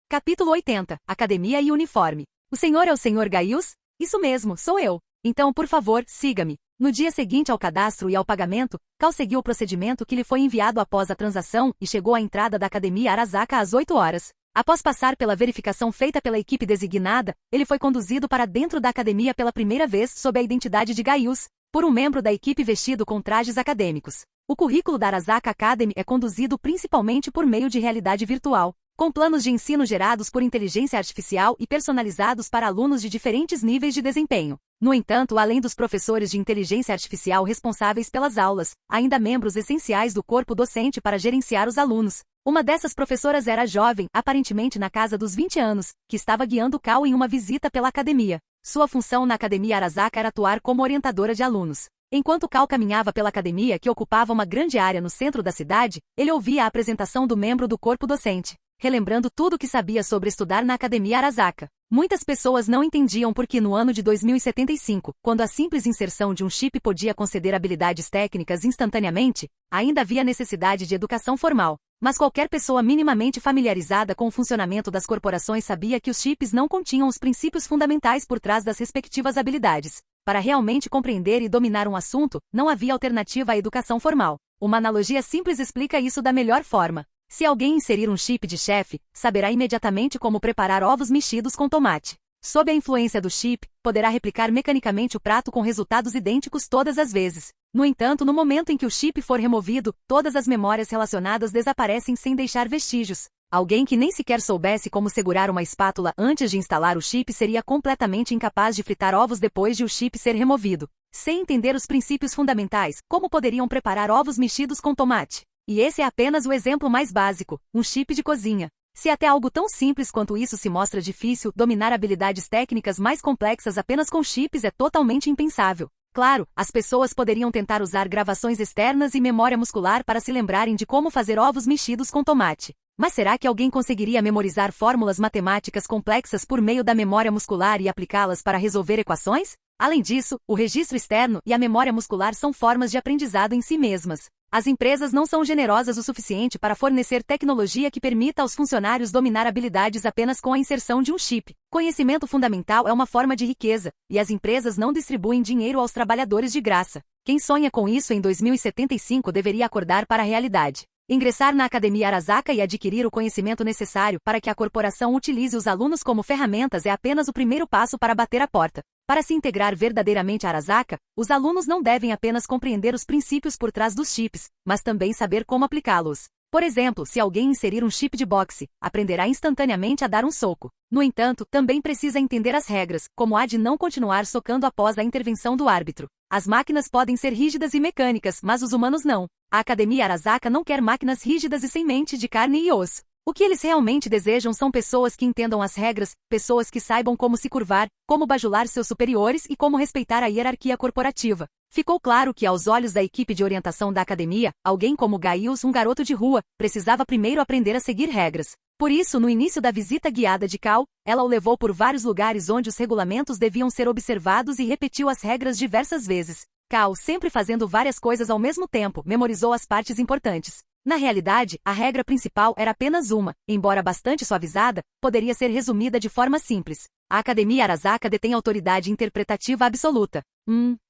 Speaker 1: Capítulo 80. Academia e uniforme. O senhor é o Sr. Gaius? Isso mesmo, sou eu. Então, por favor, siga-me. No dia seguinte ao cadastro e ao pagamento, Cal seguiu o procedimento que lhe foi enviado após a transação e chegou à entrada da Academia Arasaka às 8 horas. Após passar pela verificação feita pela equipe designada, ele foi conduzido para dentro da academia pela primeira vez sob a identidade de Gaius, por um membro da equipe vestido com trajes acadêmicos. O currículo da Arasaka Academy é conduzido principalmente por meio de realidade virtual, com planos de ensino gerados por inteligência artificial e personalizados para alunos de diferentes níveis de desempenho. No entanto, além dos professores de inteligência artificial responsáveis pelas aulas, ainda membros essenciais do corpo docente para gerenciar os alunos. Uma dessas professoras era jovem, aparentemente na casa dos 20 anos, que estava guiando Cal em uma visita pela academia. Sua função na Academia Arasaka era atuar como orientadora de alunos. Enquanto Cal caminhava pela academia, que ocupava uma grande área no centro da cidade, ele ouvia a apresentação do membro do corpo docente, relembrando tudo o que sabia sobre estudar na Academia Arasaka. Muitas pessoas não entendiam por que no ano de 2075, quando a simples inserção de um chip podia conceder habilidades técnicas instantaneamente, ainda havia necessidade de educação formal. Mas qualquer pessoa minimamente familiarizada com o funcionamento das corporações sabia que os chips não continham os princípios fundamentais por trás das respectivas habilidades. Para realmente compreender e dominar um assunto, não havia alternativa à educação formal. Uma analogia simples explica isso da melhor forma. Se alguém inserir um chip de chefe, saberá imediatamente como preparar ovos mexidos com tomate. Sob a influência do chip, poderá replicar mecanicamente o prato com resultados idênticos todas as vezes. No entanto, no momento em que o chip for removido, todas as memórias relacionadas desaparecem sem deixar vestígios. Alguém que nem sequer soubesse como segurar uma espátula antes de instalar o chip seria completamente incapaz de fritar ovos depois de o chip ser removido. Sem entender os princípios fundamentais, como poderiam preparar ovos mexidos com tomate? E esse é apenas o exemplo mais básico, um chip de cozinha. Se até algo tão simples quanto isso se mostra difícil, dominar habilidades técnicas mais complexas apenas com chips é totalmente impensável. Claro, as pessoas poderiam tentar usar gravações externas e memória muscular para se lembrarem de como fazer ovos mexidos com tomate. Mas será que alguém conseguiria memorizar fórmulas matemáticas complexas por meio da memória muscular e aplicá-las para resolver equações? Além disso, o registro externo e a memória muscular são formas de aprendizado em si mesmas. As empresas não são generosas o suficiente para fornecer tecnologia que permita aos funcionários dominar habilidades apenas com a inserção de um chip. Conhecimento fundamental é uma forma de riqueza, e as empresas não distribuem dinheiro aos trabalhadores de graça. Quem sonha com isso em 2075 deveria acordar para a realidade. Ingressar na Academia Arasaka e adquirir o conhecimento necessário para que a corporação utilize os alunos como ferramentas é apenas o primeiro passo para bater a porta. Para se integrar verdadeiramente a Arasaka, os alunos não devem apenas compreender os princípios por trás dos chips, mas também saber como aplicá-los. Por exemplo, se alguém inserir um chip de boxe, aprenderá instantaneamente a dar um soco. No entanto, também precisa entender as regras, como a de não continuar socando após a intervenção do árbitro. As máquinas podem ser rígidas e mecânicas, mas os humanos não. A Academia Arasaka não quer máquinas rígidas e sem mente de carne e osso. O que eles realmente desejam são pessoas que entendam as regras, pessoas que saibam como se curvar, como bajular seus superiores e como respeitar a hierarquia corporativa. Ficou claro que, aos olhos da equipe de orientação da academia, alguém como Gaius, um garoto de rua, precisava primeiro aprender a seguir regras. Por isso, no início da visita guiada de Cal, ela o levou por vários lugares onde os regulamentos deviam ser observados e repetiu as regras diversas vezes. Cal, sempre fazendo várias coisas ao mesmo tempo, memorizou as partes importantes. Na realidade, a regra principal era apenas uma, embora bastante suavizada, poderia ser resumida de forma simples. A Academia Arasaka detém autoridade interpretativa absoluta.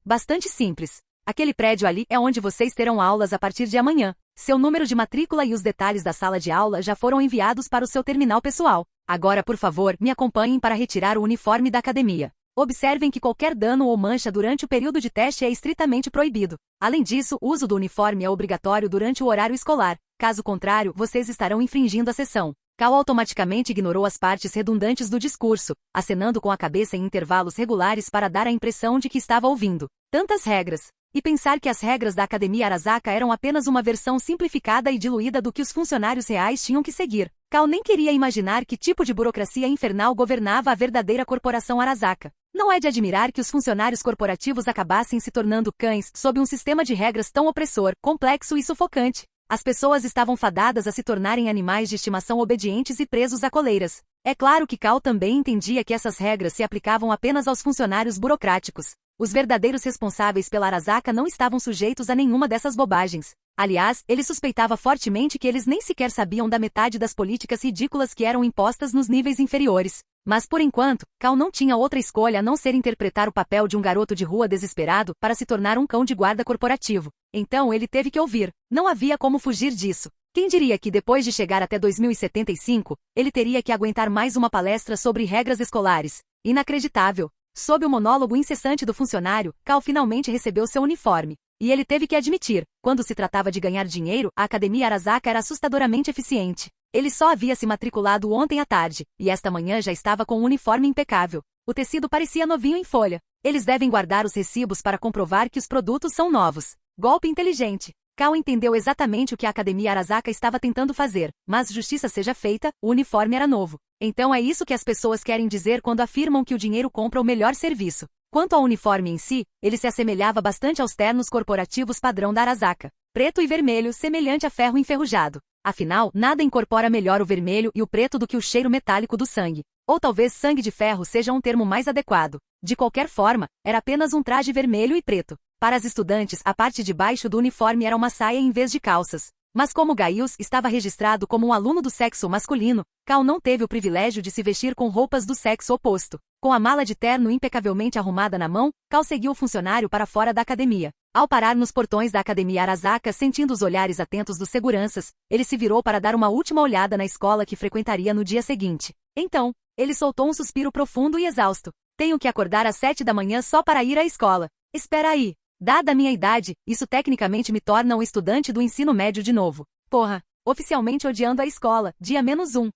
Speaker 1: Bastante simples. Aquele prédio ali é onde vocês terão aulas a partir de amanhã. Seu número de matrícula e os detalhes da sala de aula já foram enviados para o seu terminal pessoal. Agora, por favor, me acompanhem para retirar o uniforme da academia. Observem que qualquer dano ou mancha durante o período de teste é estritamente proibido. Além disso, o uso do uniforme é obrigatório durante o horário escolar. Caso contrário, vocês estarão infringindo a sessão. Cal automaticamente ignorou as partes redundantes do discurso, acenando com a cabeça em intervalos regulares para dar a impressão de que estava ouvindo. Tantas regras. e pensar que as regras da Academia Arasaka eram apenas uma versão simplificada e diluída do que os funcionários reais tinham que seguir. Cal nem queria imaginar que tipo de burocracia infernal governava a verdadeira corporação Arasaka. Não é de admirar que os funcionários corporativos acabassem se tornando cães sob um sistema de regras tão opressor, complexo e sufocante. As pessoas estavam fadadas a se tornarem animais de estimação obedientes e presos a coleiras. É claro que Cal também entendia que essas regras se aplicavam apenas aos funcionários burocráticos. Os verdadeiros responsáveis pela Arasaka não estavam sujeitos a nenhuma dessas bobagens. Aliás, ele suspeitava fortemente que eles nem sequer sabiam da metade das políticas ridículas que eram impostas nos níveis inferiores. Mas por enquanto, Cal não tinha outra escolha a não ser interpretar o papel de um garoto de rua desesperado para se tornar um cão de guarda corporativo. Então ele teve que ouvir. Não havia como fugir disso. Quem diria que depois de chegar até 2075, ele teria que aguentar mais uma palestra sobre regras escolares? Inacreditável. Sob o monólogo incessante do funcionário, Cal finalmente recebeu seu uniforme. E ele teve que admitir, quando se tratava de ganhar dinheiro, a Academia Arasaka era assustadoramente eficiente. Ele só havia se matriculado ontem à tarde, e esta manhã já estava com um uniforme impecável. O tecido parecia novinho em folha. Eles devem guardar os recibos para comprovar que os produtos são novos. Golpe inteligente. Cal entendeu exatamente o que a Academia Arasaka estava tentando fazer, mas justiça seja feita, o uniforme era novo. Então é isso que as pessoas querem dizer quando afirmam que o dinheiro compra o melhor serviço. Quanto ao uniforme em si, ele se assemelhava bastante aos ternos corporativos padrão da Arasaka. Preto e vermelho, semelhante a ferro enferrujado. Afinal, nada incorpora melhor o vermelho e o preto do que o cheiro metálico do sangue. Ou talvez sangue de ferro seja um termo mais adequado. De qualquer forma, era apenas um traje vermelho e preto. Para as estudantes, a parte de baixo do uniforme era uma saia em vez de calças. Mas como Gaius estava registrado como um aluno do sexo masculino, Cal não teve o privilégio de se vestir com roupas do sexo oposto. Com a mala de terno impecavelmente arrumada na mão, Cal seguiu o funcionário para fora da academia. Ao parar nos portões da Academia Arasaka, sentindo os olhares atentos dos seguranças, ele se virou para dar uma última olhada na escola que frequentaria no dia seguinte. Então, ele soltou um suspiro profundo e exausto. Tenho que acordar às 7 da manhã só para ir à escola. Espera aí. Dada a minha idade, isso tecnicamente me torna um estudante do ensino médio de novo. Porra, oficialmente odiando a escola, dia -1.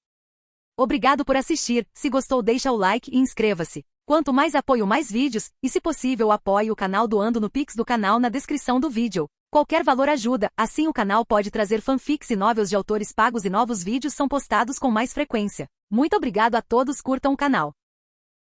Speaker 1: Obrigado por assistir, se gostou deixa o like e inscreva-se. Quanto mais apoio mais vídeos, e se possível apoie o canal doando no Pix do canal na descrição do vídeo. Qualquer valor ajuda, assim o canal pode trazer fanfics e novels de autores pagos e novos vídeos são postados com mais frequência. Muito obrigado a todos, curtam o canal.